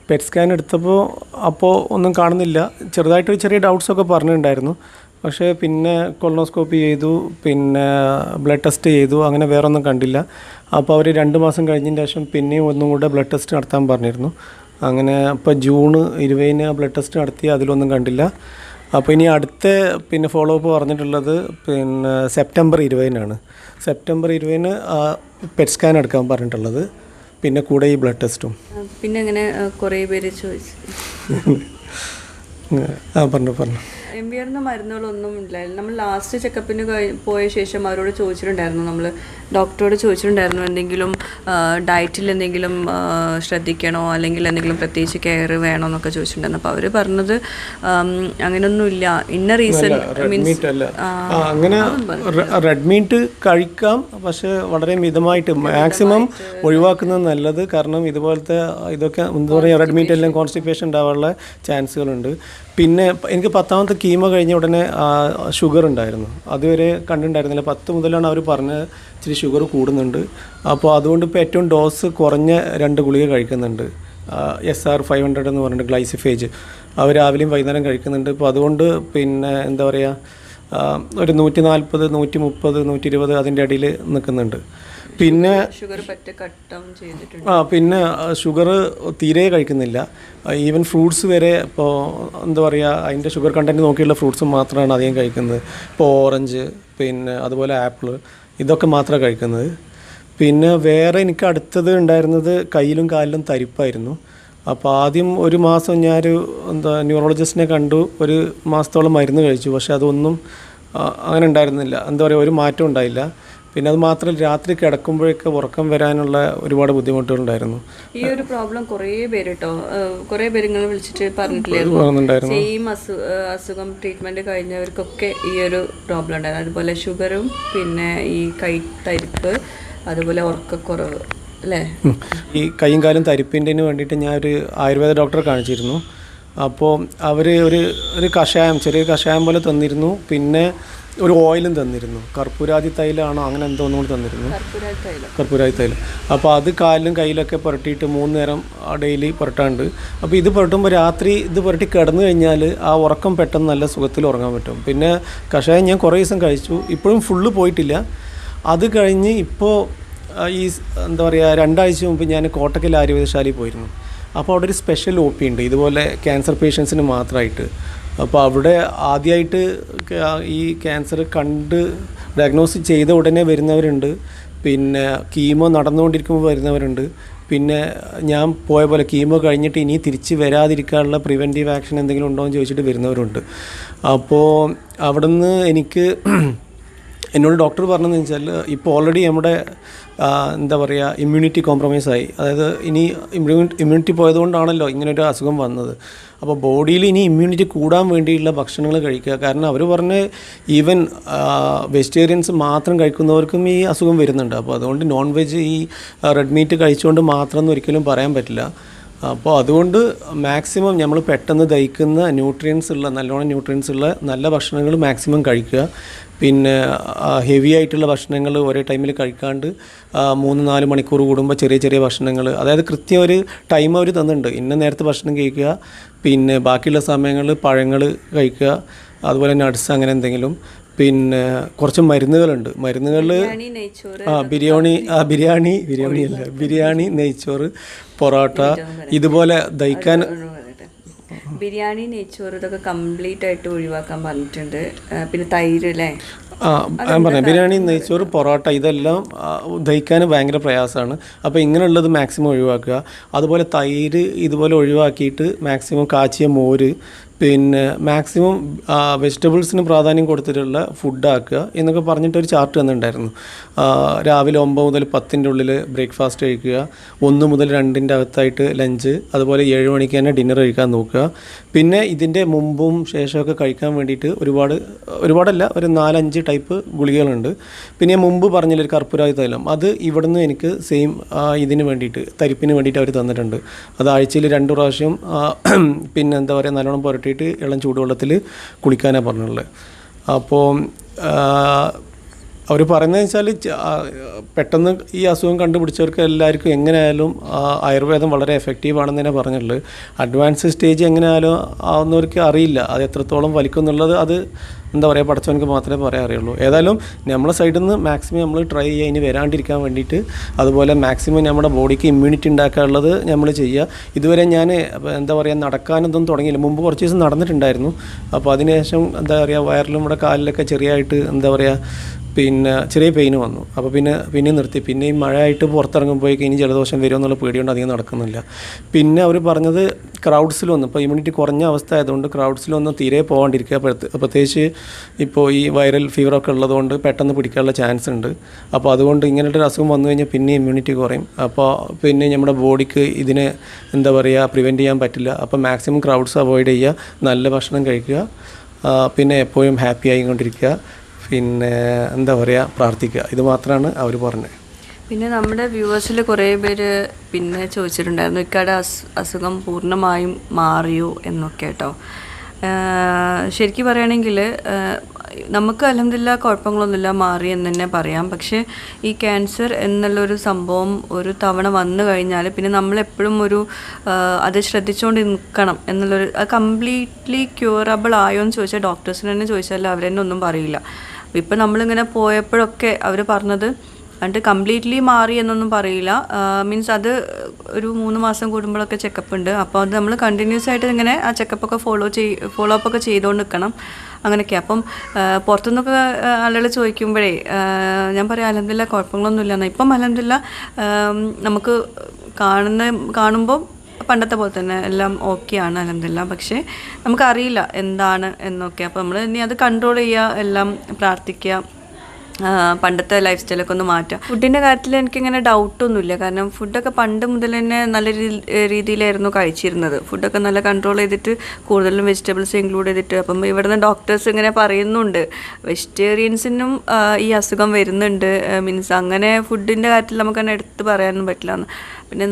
പെറ്റ് സ്കാൻ എടുത്തപ്പോൾ ഒന്നും കാണുന്നില്ല. ചെറുതായിട്ട് ചെറിയ ഡൗട്ട്സൊക്കെ പറഞ്ഞിട്ടുണ്ടായിരുന്നു. പക്ഷേ പിന്നെ കൊളോണോസ്കോപ്പി ചെയ്തു, പിന്നെ ബ്ലഡ് ടെസ്റ്റ് ചെയ്തു, അങ്ങനെ വേറെ ഒന്നും കണ്ടില്ല. അപ്പോൾ അവർ 2 മാസം കഴിഞ്ഞതിന് ശേഷം പിന്നെയും ഒന്നും കൂടെ ബ്ലഡ് ടെസ്റ്റ് നടത്താൻ പറഞ്ഞിരുന്നു. അങ്ങനെ ഇപ്പോൾ ജൂൺ 20 ബ്ലഡ് ടെസ്റ്റ് നടത്തി, അതിലൊന്നും കണ്ടില്ല. അപ്പോൾ ഇനി അടുത്ത ഫോളോ അപ്പ് പറഞ്ഞിട്ടുള്ളത് സെപ്റ്റംബർ 20 സെപ്റ്റംബർ 20 പെറ്റ് സ്കാൻ എടുക്കാൻ പറഞ്ഞിട്ടുള്ളത്, പിന്നെ കൂടെ ഈ ബ്ലഡ് ടെസ്റ്റും. പിന്നെ അങ്ങനെ കുറേ പേര് ചോദിച്ചു. പറഞ്ഞു MBR മരുന്നുകളൊന്നും ഇല്ലായിരുന്നു. നമ്മൾ ലാസ്റ്റ് ചെക്കപ്പിന് പോയ ശേഷം അവരോട് ചോദിച്ചിട്ടുണ്ടായിരുന്നു, നമ്മൾ ഡോക്ടറോട് ചോദിച്ചിട്ടുണ്ടായിരുന്നു എന്തെങ്കിലും ഡയറ്റിൽ എന്തെങ്കിലും ശ്രദ്ധിക്കണോ അല്ലെങ്കിൽ എന്തെങ്കിലും പ്രത്യേകിച്ച് കെയർ വേണോ എന്നൊക്കെ ചോദിച്ചിട്ടുണ്ടായിരുന്നു. അപ്പോൾ അവർ പറഞ്ഞത് അങ്ങനെയൊന്നുമില്ല, ഇന്ന റീസൺ മീൻസ് അങ്ങനെ റെഡ് മീറ്റ് കഴിക്കാം, പക്ഷേ വളരെ മിതമായിട്ട് മാക്സിമം ഒഴിവാക്കുന്നത് നല്ലത്. കാരണം ഇതൊക്കെ എന്താ പറയുക, റെഡ് മീറ്റ് എല്ലാം കോൺസ്റ്റിപ്പേഷൻ ഉണ്ടാവാനുള്ള ചാൻസുകളുണ്ട്. പിന്നെ എനിക്ക് 10ാമത്തെ കീമോ കഴിഞ്ഞ ഉടനെ ഷുഗർ ഉണ്ടായിരുന്നു. അതുവരെ കണ്ടിട്ടുണ്ടായിരുന്നില്ല. 10 മുതലാണ് അവർ പറഞ്ഞത് ഇച്ചിരി ഷുഗർ കൂടുന്നുണ്ട്. അപ്പോൾ അതുകൊണ്ട് ഇപ്പോൾ ഏറ്റവും ഡോസ് കുറഞ്ഞ 2 ഗുളിക കഴിക്കുന്നുണ്ട്. SR500 എന്ന് പറഞ്ഞിട്ട് ഗ്ലൈസിഫേജ്, അവർ രാവിലെയും വൈകുന്നേരം കഴിക്കുന്നുണ്ട്. ഇപ്പോൾ അതുകൊണ്ട് പിന്നെ എന്താ പറയുക, ഒരു 140, 130, 120 അതിൻ്റെ അടിയിൽ നിൽക്കുന്നുണ്ട്. പിന്നെ ഷുഗർ ചെയ്തിട്ടുണ്ട്. പിന്നെ ഷുഗർ തീരെ കഴിക്കുന്നില്ല. ഈവൻ ഫ്രൂട്ട്സ് വരെ ഇപ്പോൾ എന്താ പറയുക, അതിൻ്റെ ഷുഗർ കണ്ടൻറ്റ് നോക്കിയുള്ള ഫ്രൂട്ട്സ് മാത്രമാണ് അധികം കഴിക്കുന്നത്. ഇപ്പോൾ ഓറഞ്ച്, പിന്നെ അതുപോലെ ആപ്പിൾ, ഇതൊക്കെ മാത്രമാണ് കഴിക്കുന്നത്. പിന്നെ വേറെ എനിക്ക് അടുത്തത് ഉണ്ടായിരുന്നത് കയ്യിലും കാലിലും തരിപ്പായിരുന്നു. അപ്പോൾ ആദ്യം 1 മാസം ഞാനൊരു ന്യൂറോളജിസ്റ്റിനെ കണ്ടു, 1 മാസത്തോളം മരുന്ന് കഴിച്ചു. പക്ഷേ അതൊന്നും അങ്ങനെ ഉണ്ടായിരുന്നില്ല, എന്താ പറയുക, ഒരു മാറ്റം ഉണ്ടായില്ല. പിന്നെ അത് മാത്രമല്ല, രാത്രി കിടക്കുമ്പോഴൊക്കെ ഉറക്കം വരാനുള്ള ഒരുപാട് ബുദ്ധിമുട്ടുകളുണ്ടായിരുന്നു. ഈ ഒരു പ്രോബ്ലം കുറേ പേര് കേട്ടോ, കുറേ പേര് ഇങ്ങനെ വിളിച്ചിട്ട് പറഞ്ഞിട്ടില്ലായിരുന്നു. സെയിം അസുഖം ട്രീറ്റ്മെൻറ്റ് കഴിഞ്ഞവർക്കൊക്കെ ഈ ഒരു പ്രോബ്ലം ഉണ്ടായിരുന്നു. അതുപോലെ ഷുഗറും പിന്നെ ഈ തരിപ്പ്, അതുപോലെ ഉറക്കക്കുറവ് അല്ലേ. ഈ കൈയും കാലും തരിപ്പിൻ്റെ വേണ്ടിയിട്ട് ഞാൻ ഒരു ആയുർവേദ ഡോക്ടറെ കാണിച്ചിരുന്നു. അപ്പോൾ അവർ ഒരു കഷായം, ചെറിയ കഷായം പോലെ തന്നിരുന്നു. പിന്നെ ഒരു ഓയിലും തന്നിരുന്നു. കർപ്പൂരാതി തൈലാണോ അങ്ങനെ എന്തോ ഒന്നും കൂടി തന്നിരുന്നു, കർപ്പൂരാതി തൈലം. അപ്പോൾ അത് കാലിലും കയ്യിലൊക്കെ പുരട്ടിയിട്ട് 3 നേരം ഡെയിലി പുരട്ടാണ്ട്. അപ്പോൾ ഇത് പുരട്ടുമ്പോൾ രാത്രി ഇത് പുരട്ടി കിടന്നു കഴിഞ്ഞാൽ ആ ഉറക്കം പെട്ടെന്ന് നല്ല സുഖത്തിൽ ഉറങ്ങാൻ പറ്റും. പിന്നെ കഷായം ഞാൻ കുറേ ദിവസം കഴിച്ചു, ഇപ്പോഴും ഫുള്ള് പോയിട്ടില്ല. അത് കഴിഞ്ഞ് ഇപ്പോൾ ഈ എന്താ പറയുക, 2 ആഴ്ച മുമ്പ് ഞാൻ കോട്ടക്കൽ ആയുർവേദശാലയിൽ പോയിരുന്നു. അപ്പോൾ അവിടെ ഒരു സ്പെഷ്യൽ OP ഉണ്ട് ഇതുപോലെ ക്യാൻസർ പേഷ്യൻസിന് മാത്രമായിട്ട്. അപ്പോൾ അവിടെ ആദ്യമായിട്ട് ഈ ക്യാൻസർ കണ്ട് ഡയഗ്നോസിസ് ചെയ്ത ഉടനെ വരുന്നവരുണ്ട്, പിന്നെ കീമോ നടന്നുകൊണ്ടിരിക്കുമ്പോൾ വരുന്നവരുണ്ട്, പിന്നെ ഞാൻ പോയ പോലെ കീമോ കഴിഞ്ഞിട്ട് ഇനി തിരിച്ച് വരാതിരിക്കാനുള്ള പ്രിവെൻറ്റീവ് ആക്ഷൻ എന്തെങ്കിലും ഉണ്ടോ എന്ന് ചോദിച്ചിട്ട് വരുന്നവരുണ്ട്. അപ്പോൾ അവിടെ നിന്ന് എന്നോട് ഡോക്ടർ പറഞ്ഞതെന്ന് വെച്ചാൽ, ഇപ്പോൾ ഓൾറെഡി നമ്മുടെ എന്താ പറയുക, ഇമ്മ്യൂണിറ്റി കോംപ്രമൈസ് ആയി. അതായത് ഇനി ഇമ്മ്യൂണിറ്റി പോയതുകൊണ്ടാണല്ലോ ഇങ്ങനൊരു അസുഖം വന്നത്. അപ്പോൾ ബോഡിയിൽ ഇനി ഇമ്മ്യൂണിറ്റി കൂടാൻ വേണ്ടിയുള്ള ഭക്ഷണങ്ങൾ കഴിക്കുക. കാരണം അവർ പറഞ്ഞ് ഈവൻ വെജിറ്റേറിയൻസ് മാത്രം കഴിക്കുന്നവർക്കും ഈ അസുഖം വരുന്നുണ്ട്. അപ്പോൾ അതുകൊണ്ട് നോൺ വെജ്, ഈ റെഡ് മീറ്റ് കഴിച്ചുകൊണ്ട് മാത്രം എന്ന് ഒരിക്കലും പറയാൻ പറ്റില്ല. അപ്പോൾ അതുകൊണ്ട് മാക്സിമം നമ്മൾ പെട്ടെന്ന് ദഹിക്കുന്ന നല്ലോണം ന്യൂട്രിയൻസ് ഉള്ള നല്ല ഭക്ഷണങ്ങൾ മാക്സിമം കഴിക്കുക. പിന്നെ ഹെവി ആയിട്ടുള്ള ഭക്ഷണങ്ങൾ ഒരേ ടൈമിൽ കഴിക്കാണ്ട് 3-4 മണിക്കൂർ കൂടുമ്പോൾ ചെറിയ ചെറിയ ഭക്ഷണങ്ങൾ, അതായത് കൃത്യം ഒരു ടൈം അവർ തന്നിട്ടുണ്ട്, ഇന്ന നേരത്തെ ഭക്ഷണം കഴിക്കുക. പിന്നെ ബാക്കിയുള്ള സമയങ്ങളിൽ പഴങ്ങൾ കഴിക്കുക, അതുപോലെ നട്ട്സ് അങ്ങനെ എന്തെങ്കിലും. പിന്നെ കുറച്ച് മരുന്നുകളുണ്ട്. ബിരിയാണി, നെയ്ച്ചോറ്, പൊറോട്ട, ഇതുപോലെ ദഹിക്കാൻ ബിരിയാണി, നെയ്ച്ചോറ് ഇതൊക്കെ കംപ്ലീറ്റ് ആയിട്ട് ഒഴിവാക്കാൻ പറഞ്ഞിട്ടുണ്ട്. പിന്നെ തൈര് അല്ലേ, ഞാൻ പറഞ്ഞു ബിരിയാണി, നെയ്ച്ചോറ്, പൊറോട്ട ഇതെല്ലാം ദഹിക്കാൻ ഭയങ്കര പ്രയാസമാണ്. അപ്പോൾ ഇങ്ങനെയുള്ളത് മാക്സിമം ഒഴിവാക്കുക. അതുപോലെ തൈര് ഇതുപോലെ ഒഴിവാക്കിയിട്ട് മാക്സിമം കാച്ചിയ മോര്, പിന്നെ മാക്സിമം വെജിറ്റബിൾസിന് പ്രാധാന്യം കൊടുത്തിട്ടുള്ള ഫുഡാക്കുക എന്നൊക്കെ പറഞ്ഞിട്ടൊരു ചാർട്ട് തന്നിട്ടുണ്ടായിരുന്നു. രാവിലെ 9 മുതൽ 10ൻ്റെ ഉള്ളിൽ ബ്രേക്ക്ഫാസ്റ്റ് കഴിക്കുക, 1 മുതൽ 2ൻ്റെ അകത്തായിട്ട് ലഞ്ച്, അതുപോലെ 7 മണിക്ക് തന്നെ ഡിന്നർ കഴിക്കാൻ നോക്കുക. പിന്നെ ഇതിൻ്റെ മുമ്പും ശേഷമൊക്കെ കഴിക്കാൻ വേണ്ടിയിട്ട് ഒരുപാടല്ല, ഒരു 4-5 ടൈപ്പ് ഗുളികകളുണ്ട്. പിന്നെ മുമ്പ് പറഞ്ഞില്ല ഒരു കർപ്പൂരാതി തൈലം, അത് ഇവിടുന്ന് എനിക്ക് സെയിം ഇതിന് വേണ്ടിയിട്ട്, തരിപ്പിന് വേണ്ടിയിട്ട് അവർ തന്നിട്ടുണ്ട്. അത് ആഴ്ചയിൽ 2 പ്രാവശ്യം പിന്നെ എന്താ പറയുക, നല്ലോണം പുരട്ടിയിട്ട് ഇളം ചൂടുവെള്ളത്തിൽ കുളിക്കാനാണ് പറഞ്ഞുള്ളത്. അപ്പോൾ അവർ പറയുന്നത് വെച്ചാൽ, പെട്ടെന്ന് ഈ അസുഖം കണ്ടുപിടിച്ചവർക്ക് എല്ലാവർക്കും എങ്ങനെയായാലും ആയുർവേദം വളരെ എഫക്റ്റീവാണെന്ന് തന്നെ പറഞ്ഞിട്ടുള്ളത്. അഡ്വാൻസ് സ്റ്റേജ് എങ്ങനെയായാലും ആവുന്നവർക്ക് അറിയില്ല അത് എത്രത്തോളം വലിക്കും എന്നുള്ളത്. അത് എന്താ പറയുക, പഠിച്ചവനക്ക് മാത്രമേ പറയാൻ അറിയുള്ളൂ. ഏതായാലും നമ്മളെ സൈഡിൽ നിന്ന് മാക്സിമം നമ്മൾ ട്രൈ ചെയ്യുക ഇനി വരാണ്ടിരിക്കാൻ വേണ്ടിയിട്ട്. അതുപോലെ മാക്സിമം നമ്മുടെ ബോഡിക്ക് ഇമ്മ്യൂണിറ്റി ഉണ്ടാക്കാനുള്ളത് നമ്മൾ ചെയ്യുക. ഇതുവരെ ഞാൻ എന്താ പറയുക, നടക്കാനൊന്നും തുടങ്ങിയില്ല. മുമ്പ് കുറച്ച് ദിവസം നടന്നിട്ടുണ്ടായിരുന്നു. അപ്പോൾ അതിനുശേഷം എന്താ പറയുക, വയറിലും ഇവിടെ കാലിലൊക്കെ ചെറിയായിട്ട് എന്താ പറയുക, പിന്നെ ചെറിയ പെയിന് വന്നു. അപ്പോൾ പിന്നെയും നിർത്തി. പിന്നെയും മഴയായിട്ട് പുറത്തിറങ്ങുമ്പോഴേക്കും ഇനി ജലദോഷം വരുമോ എന്നുള്ള പേടിയുകൊണ്ട് അധികം നടക്കുന്നില്ല. പിന്നെ അവർ പറഞ്ഞത് ക്രൗഡ്സിലൊന്നും, ഇപ്പോൾ ഇമ്മ്യൂണിറ്റി കുറഞ്ഞ അവസ്ഥ ആയതുകൊണ്ട് ക്രൗഡ്സിലൊന്നും തീരെ പോകാണ്ടിരിക്കുക. പ്രത്യേകിച്ച് ഇപ്പോൾ ഈ വൈറൽ ഫീവറൊക്കെ ഉള്ളതുകൊണ്ട് പെട്ടെന്ന് പിടിക്കാനുള്ള ചാൻസ് ഉണ്ട്. അപ്പോൾ അതുകൊണ്ട് ഇങ്ങനത്തെ അസുഖം വന്നു കഴിഞ്ഞാൽ പിന്നെ ഇമ്മ്യൂണിറ്റി കുറയും. അപ്പോൾ പിന്നെ നമ്മുടെ ബോഡിക്ക് ഇതിനെ എന്താ പറയുക, പ്രിവെൻറ്റ് ചെയ്യാൻ പറ്റില്ല. അപ്പോൾ മാക്സിമം ക്രൗഡ്സ് അവോയ്ഡ് ചെയ്യുക, നല്ല ഭക്ഷണം കഴിക്കുക, പിന്നെ എപ്പോഴും ഹാപ്പി ആയിക്കൊണ്ടിരിക്കുക, പിന്നെ എന്താ പറയുക, പ്രാർത്ഥിക്കുക. ഇത് മാത്രമാണ് അവർ പറഞ്ഞത്. പിന്നെ നമ്മുടെ വ്യൂവേഴ്സിൽ കുറേ പേര് പിന്നെ ചോദിച്ചിട്ടുണ്ടായിരുന്നു, ഇക്കയുടെ അസുഖം പൂർണ്ണമായും മാറിയോ എന്നൊക്കെ കേട്ടോ. ശരിക്കും പറയുകയാണെങ്കിൽ നമുക്ക് അൽഹംദുലില്ലാ കുഴപ്പങ്ങളൊന്നുമില്ല, മാറി എന്ന് തന്നെ പറയാം. പക്ഷേ ഈ ക്യാൻസർ എന്നുള്ളൊരു സംഭവം ഒരു തവണ വന്നു കഴിഞ്ഞാൽ പിന്നെ നമ്മളെപ്പോഴും അത് ശ്രദ്ധിച്ചുകൊണ്ട് നിൽക്കണം എന്നുള്ളൊരു, കംപ്ലീറ്റ്ലി ക്യൂറബിൾ ആയോ എന്ന് ചോദിച്ചാൽ ഡോക്ടേഴ്സിന് തന്നെ ചോദിച്ചാൽ അവർ തന്നെ ഒന്നും പറയില്ല. ഇപ്പം നമ്മളിങ്ങനെ പോയപ്പോഴൊക്കെ അവർ പറഞ്ഞത് എന്നിട്ട് കംപ്ലീറ്റ്ലി മാറി എന്നൊന്നും പറയില്ല. മീൻസ് അത് ഒരു 3 മാസം കൂടുമ്പോഴൊക്കെ ചെക്കപ്പ് ഉണ്ട്. അപ്പോൾ അത് നമ്മൾ കണ്ടിന്യൂസ് ആയിട്ട് ഇങ്ങനെ ആ ചെക്കപ്പൊക്കെ ഫോളോ അപ്പ് ഒക്കെ ചെയ്തുകൊണ്ട് നിൽക്കണം. അങ്ങനെയൊക്കെ. അപ്പം പുറത്തുനിന്നൊക്കെ ആളുകൾ ചോദിക്കുമ്പോഴേ ഞാൻ പറയാം അൽഹംദുലില്ലാ കുഴപ്പങ്ങളൊന്നുമില്ല എന്നാൽ. ഇപ്പം അൽഹംദുലില്ലാ നമുക്ക് കാണുമ്പോൾ പണ്ടത്തെ പോലെ തന്നെ എല്ലാം ഓക്കെയാണ് അൽഹംദുലില്ലാ. പക്ഷേ നമുക്കറിയില്ല എന്താണ് എന്നൊക്കെ. അപ്പോൾ നമ്മൾ ഇനി അത് കൺട്രോൾ ചെയ്യുക, എല്ലാം പ്രാർത്ഥിക്കുക, പണ്ടത്തെ ലൈഫ് സ്റ്റൈലൊക്കെ ഒന്ന് മാറ്റുക. ഫുഡിൻ്റെ കാര്യത്തിൽ എനിക്കിങ്ങനെ ഡൗട്ടൊന്നുമില്ല. കാരണം ഫുഡൊക്കെ പണ്ട് മുതൽ തന്നെ നല്ല രീതിയിലായിരുന്നു കഴിച്ചിരുന്നത്. ഫുഡൊക്കെ നല്ല കൺട്രോൾ ചെയ്തിട്ട് കൂടുതലും വെജിറ്റബിൾസ് ഇൻക്ലൂഡ് ചെയ്തിട്ട്. അപ്പം ഇവിടുന്ന് ഡോക്ടേഴ്സ് ഇങ്ങനെ പറയുന്നുണ്ട് വെജിറ്റേറിയൻസിനും ഈ അസുഖം വരുന്നുണ്ട്. മീൻസ് അങ്ങനെ ഫുഡിൻ്റെ കാര്യത്തിൽ നമുക്ക് തന്നെ എടുത്ത് പറയാനൊന്നും പറ്റില്ല എന്ന്. പിന്നെ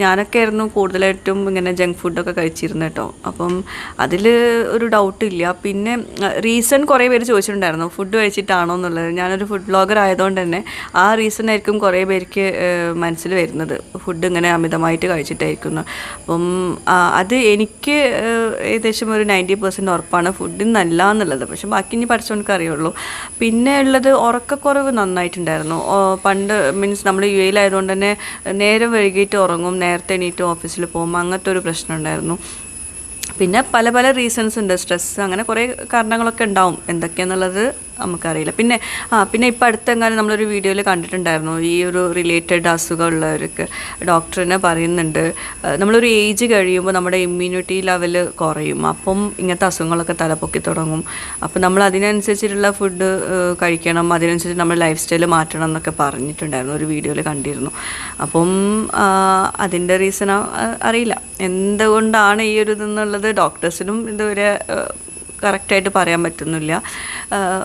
ഞാനൊക്കെ ആയിരുന്നു കൂടുതലായിട്ടും ഇങ്ങനെ ജങ്ക് ഫുഡൊക്കെ കഴിച്ചിരുന്നത് കേട്ടോ. അപ്പം അതിൽ ഒരു ഡൗട്ടില്ല. പിന്നെ റീസൺ കുറേ പേര് ചോദിച്ചിട്ടുണ്ടായിരുന്നു ഫുഡ് കഴിച്ചിട്ടാണോ എന്നുള്ളത്. ഞാനൊരു ഫുഡ് ബ്ലോഗർ ആയതുകൊണ്ട് തന്നെ ആ റീസൺ ആയിരിക്കും കുറേ പേർക്ക് മനസ്സിൽ വരുന്നത്, ഫുഡ് ഇങ്ങനെ അമിതമായിട്ട് കഴിച്ചിട്ടായിരിക്കുന്നു. അപ്പം അത് എനിക്ക് ഏകദേശം ഒരു 90% ഉറപ്പാണ് ഫുഡിൽ നിന്നല്ല എന്നുള്ളത്. പക്ഷെ ബാക്കി ഇനി പഠിച്ചവർക്ക് അറിയുള്ളൂ. പിന്നെ ഉള്ളത് ഉറക്കക്കുറവ് നന്നായിട്ടുണ്ടായിരുന്നു പണ്ട്. മീൻസ് നമ്മൾ UAE ആയതുകൊണ്ട് തന്നെ നേരം വൈകിട്ട് ഉറങ്ങും, നേരത്തെ എണീറ്റ് ഓഫീസിൽ പോകും, അങ്ങനത്തെ ഒരു പ്രശ്നം ഉണ്ടായിരുന്നു. പിന്നെ പല റീസൺസ് ഉണ്ട്, സ്ട്രെസ്, അങ്ങനെ കുറേ കാരണങ്ങളൊക്കെ ഉണ്ടാവും. എന്തൊക്കെയാണെന്നുള്ളത് നമുക്കറിയില്ല. പിന്നെ ഇപ്പം അടുത്തെങ്ങാനും നമ്മളൊരു വീഡിയോയിൽ കണ്ടിട്ടുണ്ടായിരുന്നു ഈ ഒരു റിലേറ്റഡ് അസുഖമുള്ളവർക്ക് ഡോക്ടറിനെ പറയുന്നുണ്ട് നമ്മളൊരു ഏജ് കഴിയുമ്പോൾ നമ്മുടെ ഇമ്മ്യൂണിറ്റി ലെവൽ കുറയും. അപ്പം ഇങ്ങനത്തെ അസുഖങ്ങളൊക്കെ തലപ്പൊക്കി തുടങ്ങും. അപ്പം നമ്മൾ അതിനനുസരിച്ചിട്ടുള്ള ഫുഡ് കഴിക്കണം, അതിനനുസരിച്ച് നമ്മൾ ലൈഫ് സ്റ്റൈൽ മാറ്റണം എന്നൊക്കെ പറഞ്ഞിട്ടുണ്ടായിരുന്നു, ഒരു വീഡിയോയിൽ കണ്ടിരുന്നു. അപ്പം അതിൻ്റെ റീസൺ അറിയില്ല എന്തുകൊണ്ടാണ് ഈ ഒരു ഇതെന്നുള്ളത്. ഡോക്ടേഴ്സിനും ഇതുവരെ കറക്റ്റായിട്ട് പറയാൻ പറ്റുന്നില്ല.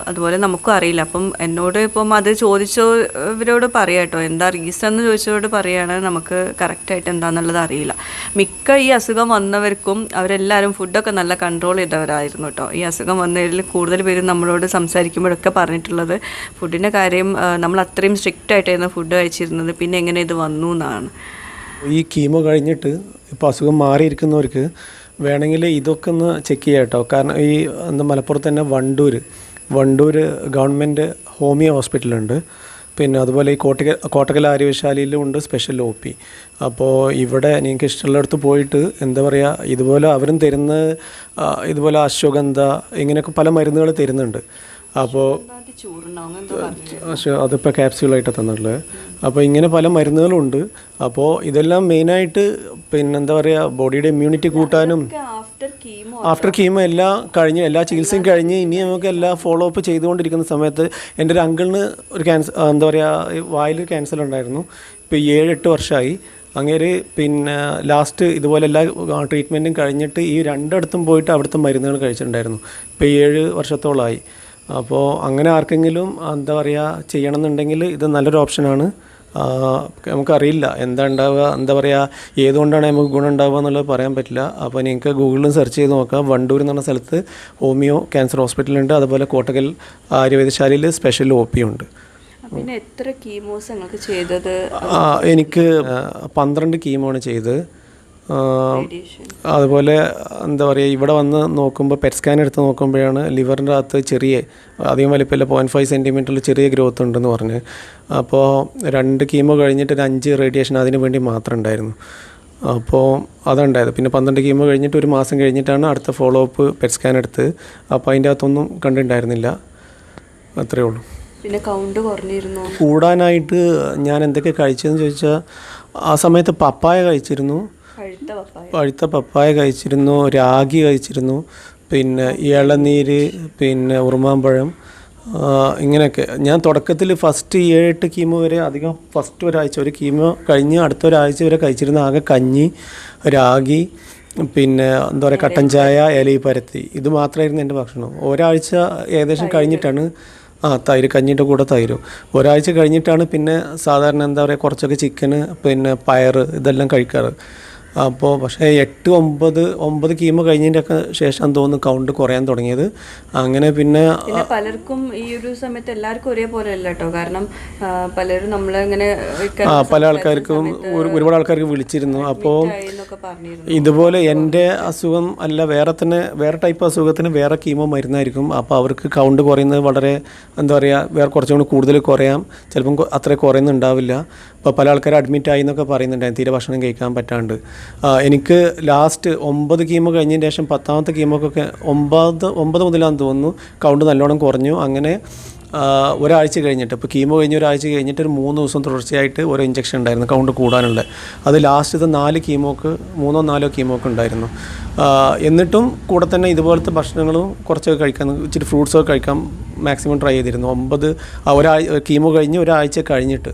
അതുപോലെ നമുക്കും അറിയില്ല. അപ്പം എന്നോട് ഇപ്പം അത് ചോദിച്ചവരോട് പറയാം കേട്ടോ, എന്താ റീസൺ എന്ന് ചോദിച്ചവരോട് പറയുകയാണ്, നമുക്ക് കറക്റ്റായിട്ട് എന്താണെന്നുള്ളത് അറിയില്ല. മിക്ക ഈ അസുഖം വന്നവർക്കും അവരെല്ലാവരും ഫുഡൊക്കെ നല്ല കൺട്രോൾ ചെയ്തവരായിരുന്നു കേട്ടോ. ഈ അസുഖം വന്നതിൽ കൂടുതൽ പേരും നമ്മളോട് സംസാരിക്കുമ്പോഴൊക്കെ പറഞ്ഞിട്ടുള്ളത് ഫുഡിൻ്റെ കാര്യം നമ്മൾ അത്രയും സ്ട്രിക്റ്റ് ആയിട്ടായിരുന്നു ഫുഡ് കഴിച്ചിരുന്നത്, പിന്നെ എങ്ങനെ ഇത് വന്നു എന്നാണ്. ഈ കീമോ കഴിഞ്ഞിട്ട് ഇപ്പോൾ അസുഖം മാറിയിരിക്കുന്നവർക്ക് വേണമെങ്കിൽ ഇതൊക്കെ ഒന്ന് ചെക്ക് ചെയ്യാം കേട്ടോ. കാരണം ഈ മലപ്പുറത്ത് തന്നെ വണ്ടൂർ ഗവൺമെൻറ് ഹോമിയോ ഹോസ്പിറ്റലുണ്ട്. പിന്നെ അതുപോലെ ഈ കോട്ടക്കൽ ആര്യവൈദ്യശാലയിലും ഉണ്ട് സ്പെഷ്യൽ OP. അപ്പോൾ ഇവിടെ നിങ്ങൾക്ക് ഇഷ്ടമുള്ളിടത്ത് പോയിട്ട് എന്താ പറയുക, ഇതുപോലെ അവരും തരുന്ന ഇതുപോലെ അശ്വഗന്ധ ഇങ്ങനെയൊക്കെ പല മരുന്നുകൾ തരുന്നുണ്ട്. അപ്പോൾ അതിപ്പോൾ ക്യാപ്സ്യൂളായിട്ട് തന്നിട്ടുള്ളത്. അപ്പോൾ ഇങ്ങനെ പല മരുന്നുകളുണ്ട്. അപ്പോൾ ഇതെല്ലാം മെയിനായിട്ട് പിന്നെന്താ പറയുക, ബോഡിയുടെ ഇമ്മ്യൂണിറ്റി കൂട്ടാനും ആഫ്റ്റർ കീമോ എല്ലാ ചികിത്സയും കഴിഞ്ഞ് ഇനി നമുക്ക് എല്ലാം ഫോളോ അപ്പ് ചെയ്തുകൊണ്ടിരിക്കുന്ന സമയത്ത് എൻ്റെ ഒരു അങ്കിളിന് ഒരു ക്യാൻസർ, എന്താ പറയുക, വായിൽ ക്യാൻസർ ഉണ്ടായിരുന്നു. ഇപ്പോൾ 7-8 വർഷമായി. അങ്ങേര് പിന്നെ ലാസ്റ്റ് ഇതുപോലെ എല്ലാ ട്രീറ്റ്മെൻറ്റും കഴിഞ്ഞിട്ട് ഈ 2 പോയിട്ട് അവിടുത്തെ മരുന്നുകൾ കഴിച്ചിട്ടുണ്ടായിരുന്നു. ഇപ്പോൾ 7 വർഷത്തോളമായി. അപ്പോൾ അങ്ങനെ ആർക്കെങ്കിലും എന്താ പറയുക ചെയ്യണമെന്നുണ്ടെങ്കിൽ ഇത് നല്ലൊരു ഓപ്ഷനാണ്. നമുക്കറിയില്ല എന്താ ഉണ്ടാവുക, എന്താ പറയുക, ഏതുകൊണ്ടാണ് നമുക്ക് ഗുണം ഉണ്ടാവുക എന്നുള്ളത് പറയാൻ പറ്റില്ല. അപ്പോൾ നിങ്ങൾക്ക് ഗൂഗിളിൽ സെർച്ച് ചെയ്ത് നോക്കാം. വണ്ടൂർ എന്ന് പറഞ്ഞ സ്ഥലത്ത് ഹോമിയോ ക്യാൻസർ ഹോസ്പിറ്റലുണ്ട്. അതുപോലെ കോട്ടക്കൽ ആര്യവൈദ്യശാലയിൽ സ്പെഷ്യൽ OP ഉണ്ട്. പിന്നെ എത്ര കീമോസ് നിങ്ങൾക്ക് ചെയ്തത്? എനിക്ക് 12 കീമോണ് ചെയ്തത്. അതുപോലെ എന്താ പറയുക, ഇവിടെ വന്ന് നോക്കുമ്പോൾ പെറ്റ് സ്കാൻ എടുത്ത് നോക്കുമ്പോഴാണ് ലിവറിൻ്റെ അകത്ത് ചെറിയ, അധികം വലിപ്പമില്ല, 0.5 സെൻറ്റിമീറ്ററിൽ ചെറിയ ഗ്രോത്ത് ഉണ്ടെന്ന് പറഞ്ഞ്. അപ്പോൾ 2 കീമോ കഴിഞ്ഞിട്ട് 5 റേഡിയേഷൻ അതിന് വേണ്ടി മാത്രം ഉണ്ടായിരുന്നു. അപ്പോൾ അതുണ്ടായത്. പിന്നെ 12 കീമോ കഴിഞ്ഞിട്ട് 1 മാസം കഴിഞ്ഞിട്ടാണ് അടുത്ത ഫോളോ അപ്പ് പെറ്റ് സ്കാൻ എടുത്ത്. അപ്പോൾ അതിൻ്റെ അകത്തൊന്നും കണ്ടിട്ടുണ്ടായിരുന്നില്ല. അത്രയേ ഉള്ളൂ. പിന്നെ കൗണ്ട് കുറഞ്ഞിരുന്നു? കൂടാനായിട്ട് ഞാൻ എന്തൊക്കെ കഴിച്ചതെന്ന് ചോദിച്ചാൽ, ആ സമയത്ത് പപ്പായ കഴിച്ചിരുന്നു, പഴുത്ത പപ്പായ കഴിച്ചിരുന്നു, രാഗി കഴിച്ചിരുന്നു, പിന്നെ ഇളനീര്, പിന്നെ ഉറുമാമ്പഴം, ഇങ്ങനെയൊക്കെ. ഞാൻ തുടക്കത്തിൽ ഫസ്റ്റ് 7-8 കീമോ വരെ അധികം ഫസ്റ്റ് ഒരാഴ്ച, ഒരു കീമോ കഴിഞ്ഞ് അടുത്ത ഒരാഴ്ച വരെ കഴിച്ചിരുന്ന ആകെ കഞ്ഞി, രാഗി, പിന്നെ എന്താ പറയുക, കട്ടൻ ചായ, ഇലയിൽ പരത്തി, ഇത് മാത്രമായിരുന്നു എൻ്റെ ഭക്ഷണം. ഒരാഴ്ച ഏകദേശം കഴിഞ്ഞിട്ടാണ് തൈര്, കഞ്ഞിൻ്റെ കൂടെ തൈരും. ഒരാഴ്ച കഴിഞ്ഞിട്ടാണ് പിന്നെ സാധാരണ എന്താ പറയുക കുറച്ചൊക്കെ ചിക്കന്, പിന്നെ പയർ, ഇതെല്ലാം കഴിക്കാറ്. അപ്പോൾ പക്ഷേ 8-9 കീമോ കഴിഞ്ഞതിൻ്റെയൊക്കെ ശേഷം തോന്നുന്നു കൗണ്ട് കുറയാൻ തുടങ്ങിയത്. അങ്ങനെ പിന്നെ പലർക്കും ഈ ഒരു സമയത്ത് എല്ലാവർക്കും ഒരേപോലെ അല്ല കേട്ടോ. കാരണം പലരും നമ്മളിങ്ങനെ പല ആൾക്കാർക്കും ഒരുപാട് ആൾക്കാർക്ക് വിളിച്ചിരുന്നു. അപ്പോൾ ഇതുപോലെ എൻ്റെ അസുഖം അല്ല, വേറെ ടൈപ്പ് അസുഖത്തിന് വേറെ കീമോ മരുന്നായിരിക്കും. അപ്പോൾ അവർക്ക് കൗണ്ട് കുറയുന്നത് വളരെ എന്താ പറയുക, വേറെ കുറച്ചും കൂടി കൂടുതൽ കുറയാം, ചിലപ്പം അത്ര കുറയുന്നുണ്ടാവില്ല. അപ്പോൾ പല ആൾക്കാർ അഡ്മിറ്റ് ആയി എന്നൊക്കെ പറയുന്നുണ്ടായിരുന്നു, തീരെ ഭക്ഷണം കഴിക്കാൻ പറ്റാണ്ട്. എനിക്ക് ലാസ്റ്റ് 9 കീമോ കഴിഞ്ഞതിന് ശേഷം 10ാമത്തെ കീമോക്കൊക്കെ 9 മുതലാണെന്ന് തോന്നുന്നു കൗണ്ട് നല്ലോണം കുറഞ്ഞു. അങ്ങനെ ഒരാഴ്ച കഴിഞ്ഞിട്ട്, ഇപ്പോൾ കീമോ കഴിഞ്ഞ് ഒരാഴ്ച കഴിഞ്ഞിട്ട് ഒരു 3 ദിവസം തുടർച്ചയായിട്ട് ഓരോ ഇഞ്ചക്ഷൻ ഉണ്ടായിരുന്നു കൗണ്ട് കൂടാനുള്ള. അത് ലാസ്റ്റത്തെ 3-4 കീമോക്ക് ഉണ്ടായിരുന്നു. എന്നിട്ടും കൂടെ തന്നെ ഇതുപോലത്തെ ഭക്ഷണങ്ങളും കുറച്ചൊക്കെ കഴിക്കാൻ, ഇച്ചിരി ഫ്രൂട്ട്സൊക്കെ കഴിക്കാൻ മാക്സിമം ട്രൈ ചെയ്തിരുന്നു. കീമോ കഴിഞ്ഞ് ഒരാഴ്ച കഴിഞ്ഞിട്ട്.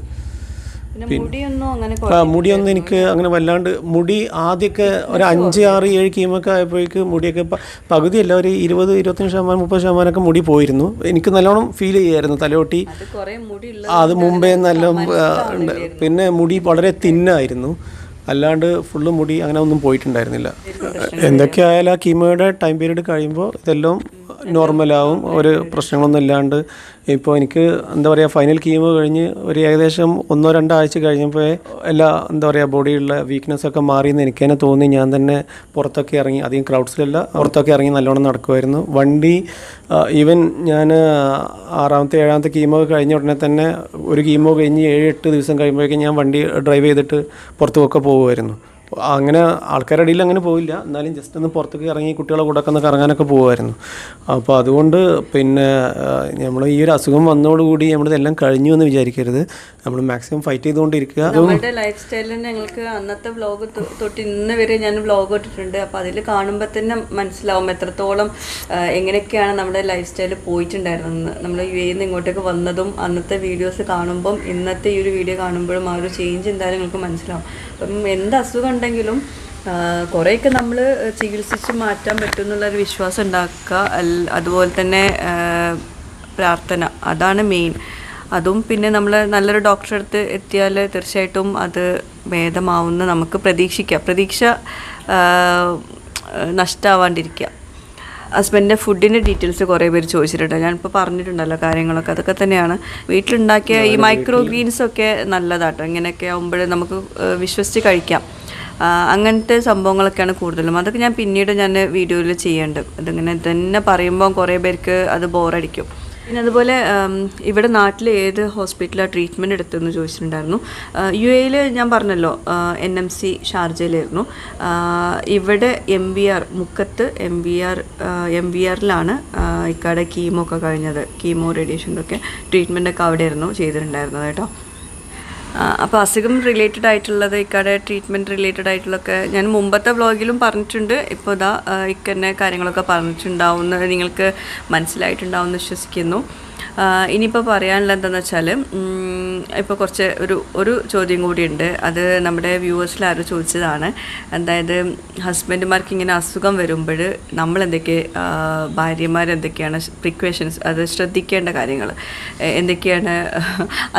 മുടിയൊന്നും എനിക്ക് അങ്ങനെ വല്ലാണ്ട്, മുടി ആദ്യമൊക്കെ ഒരു 5-6-7 കീമൊക്കെ ആയപ്പോഴേക്ക് മുടിയൊക്കെ പകുതിയല്ല, ഒരു 20-25%, 30% മുടി പോയിരുന്നു. എനിക്ക് നല്ലോണം ഫീൽ ചെയ്യായിരുന്നു തലയോട്ടി. അത് മുമ്പേ നല്ല ഉണ്ട്. പിന്നെ മുടി വളരെ തിന്നായിരുന്നു, അല്ലാണ്ട് ഫുള്ള് മുടി അങ്ങനെ ഒന്നും പോയിട്ടുണ്ടായിരുന്നില്ല. എന്തൊക്കെയായാലും ആ കീമോയുടെ ടൈം പീരീഡ് കഴിയുമ്പോൾ ഇതെല്ലാം നോർമലാവും, ഒരു പ്രശ്നങ്ങളൊന്നും ഇല്ലാണ്ട്. ഇപ്പോൾ എനിക്ക് എന്താ പറയുക, ഫൈനൽ കീമോ കഴിഞ്ഞ് ഒരു ഏകദേശം 1-2 ആഴ്ച കഴിഞ്ഞപ്പോൾ എല്ലാ എന്താ പറയുക ബോഡിയിലുള്ള വീക്ക്നെസ്സൊക്കെ മാറിയെന്ന് എനിക്ക് തന്നെ തോന്നി. ഞാൻ തന്നെ പുറത്തൊക്കെ ഇറങ്ങി, അധികം ക്രൗഡ്സിലല്ല, പുറത്തൊക്കെ ഇറങ്ങി നല്ലോണം നടക്കുമായിരുന്നു. വണ്ടി ഈവൻ ഞാൻ 6-7 കീമോ കഴിഞ്ഞ ഉടനെ തന്നെ ഒരു കീമോ കഴിഞ്ഞ് 7-8 ദിവസം കഴിയുമ്പോഴേക്കും ഞാൻ വണ്ടി ഡ്രൈവ് ചെയ്തിട്ട് പുറത്തുമൊക്കെ പോകുമായിരുന്നു. അങ്ങനെ ആൾക്കാരുടെ ഇടയിൽ അങ്ങനെ പോയില്ല, എന്നാലും ജസ്റ്റ് ഒന്ന് പുറത്തേക്ക് ഇറങ്ങി കുട്ടികളെ കൂടെ ഒക്കെ ഒന്ന് കറങ്ങാനൊക്കെ പോകുമായിരുന്നു. അപ്പോൾ അതുകൊണ്ട് പിന്നെ നമ്മൾ ഈ ഒരു അസുഖം വന്നതോടുകൂടി നമ്മളിതെല്ലാം കഴിഞ്ഞു എന്ന് വിചാരിക്കരുത്. നമ്മൾ മാക്സിമം ഫൈറ്റ് ചെയ്തുകൊണ്ടിരിക്കുക. നമ്മുടെ ലൈഫ് സ്റ്റൈലിൽ ഞങ്ങൾക്ക് അന്നത്തെ വ്ളോഗ് തൊട്ട് ഇന്ന് വരെ ഞാൻ വ്ളോഗ് ഇട്ടിട്ടുണ്ട്. അപ്പോൾ അതിൽ കാണുമ്പോൾ തന്നെ മനസ്സിലാവും എത്രത്തോളം എങ്ങനെയൊക്കെയാണ് നമ്മുടെ ലൈഫ് സ്റ്റൈൽ പോയിട്ടുണ്ടായിരുന്നത്. നമ്മൾ UAE നിന്ന് ഇങ്ങോട്ടേക്ക് വന്നതും അന്നത്തെ വീഡിയോസ് കാണുമ്പം ഇന്നത്തെ ഈ ഒരു വീഡിയോ കാണുമ്പോഴും ആ ഒരു ചേഞ്ച് എന്തായാലും നിങ്ങൾക്ക് മനസ്സിലാവും. അപ്പം എന്ത് അസുഖം ഉണ്ടെങ്കിലും കുറേയൊക്കെ നമ്മൾ ചികിത്സിച്ച് മാറ്റാൻ പറ്റും എന്നുള്ളൊരു വിശ്വാസം ഉണ്ടാക്കുക. അതുപോലെ തന്നെ പ്രാർത്ഥന, അതാണ് മെയിൻ. അതും പിന്നെ നമ്മൾ നല്ലൊരു ഡോക്ടറെ അടുത്ത് എത്തിയാൽ തീർച്ചയായിട്ടും അത് ഭേദമാവുന്ന നമുക്ക് പ്രതീക്ഷ നഷ്ടമാവാണ്ടിരിക്കുക. ഹസ്ബൻഡിൻ്റെ ഫുഡിൻ്റെ ഡീറ്റെയിൽസ് കുറേ പേര് ചോദിച്ചിട്ടുണ്ട്. ഞാനിപ്പോൾ പറഞ്ഞിട്ടുണ്ടല്ലോ കാര്യങ്ങളൊക്കെ, അതൊക്കെ തന്നെയാണ്. വീട്ടിലുണ്ടാക്കിയ ഈ മൈക്രോ ഗ്രീൻസൊക്കെ നല്ലതാട്ടോ. ഇങ്ങനെയൊക്കെ ആകുമ്പോൾ നമുക്ക് വിശ്വസിച്ച് കഴിക്കാം. അങ്ങനത്തെ സംഭവങ്ങളൊക്കെയാണ് കൂടുതലും. അതൊക്കെ ഞാൻ പിന്നീട് വീഡിയോയിൽ ചെയ്യുന്നുണ്ട്. അതിങ്ങനെ തന്നെ പറയുമ്പോൾ കുറേ പേർക്ക് അത് ബോറടിക്കും. പിന്നെ അതുപോലെ ഇവിടെ നാട്ടിൽ ഏത് ഹോസ്പിറ്റലാണ് ട്രീറ്റ്മെൻറ്റ് എടുത്തതെന്ന് ചോദിച്ചിട്ടുണ്ടായിരുന്നു. UAE ഞാൻ പറഞ്ഞല്ലോ NMC ഷാർജയിലായിരുന്നു. ഇവിടെ MBR മുക്കത്ത് MBRലാണ് ഇക്കാടെ കീമോ ഒക്കെ കഴിഞ്ഞത്. കീമോ റേഡിയേഷൻ്റെ ഒക്കെ ട്രീറ്റ്മെൻറ്റൊക്കെ അവിടെയായിരുന്നു ചെയ്തിട്ടുണ്ടായിരുന്നത് കേട്ടോ. അപ്പോൾ അസുഖം റിലേറ്റഡ് ആയിട്ടുള്ളത്, ഇക്കടെ ട്രീറ്റ്മെൻറ്റ് റിലേറ്റഡ് ആയിട്ടുള്ളതൊക്കെ ഞാൻ മുമ്പത്തെ വ്ളോഗിലും പറഞ്ഞിട്ടുണ്ട്. ഇപ്പോൾ ഇതാ ഇക്കന്നെ കാര്യങ്ങളൊക്കെ പറഞ്ഞിട്ടുണ്ടാവുമെന്ന് നിങ്ങൾക്ക് മനസ്സിലായിട്ടുണ്ടാവുമെന്ന് വിശ്വസിക്കുന്നു. ഇനിയിപ്പോൾ പറയാനുള്ളത് എന്താണെന്ന് വെച്ചാൽ, ഇപ്പോൾ കുറച്ച് ഒരു ചോദ്യം കൂടിയുണ്ട്. അത് നമ്മുടെ വ്യൂവേഴ്സിൽ ആരും ചോദിച്ചതാണ്. അതായത് ഹസ്ബൻഡുമാർക്ക് ഇങ്ങനെ അസുഖം വരുമ്പോൾ ഭാര്യമാരെന്തൊക്കെയാണ് പ്രിക്കോഷൻസ്, അത് ശ്രദ്ധിക്കേണ്ട കാര്യങ്ങൾ എന്തൊക്കെയാണ്,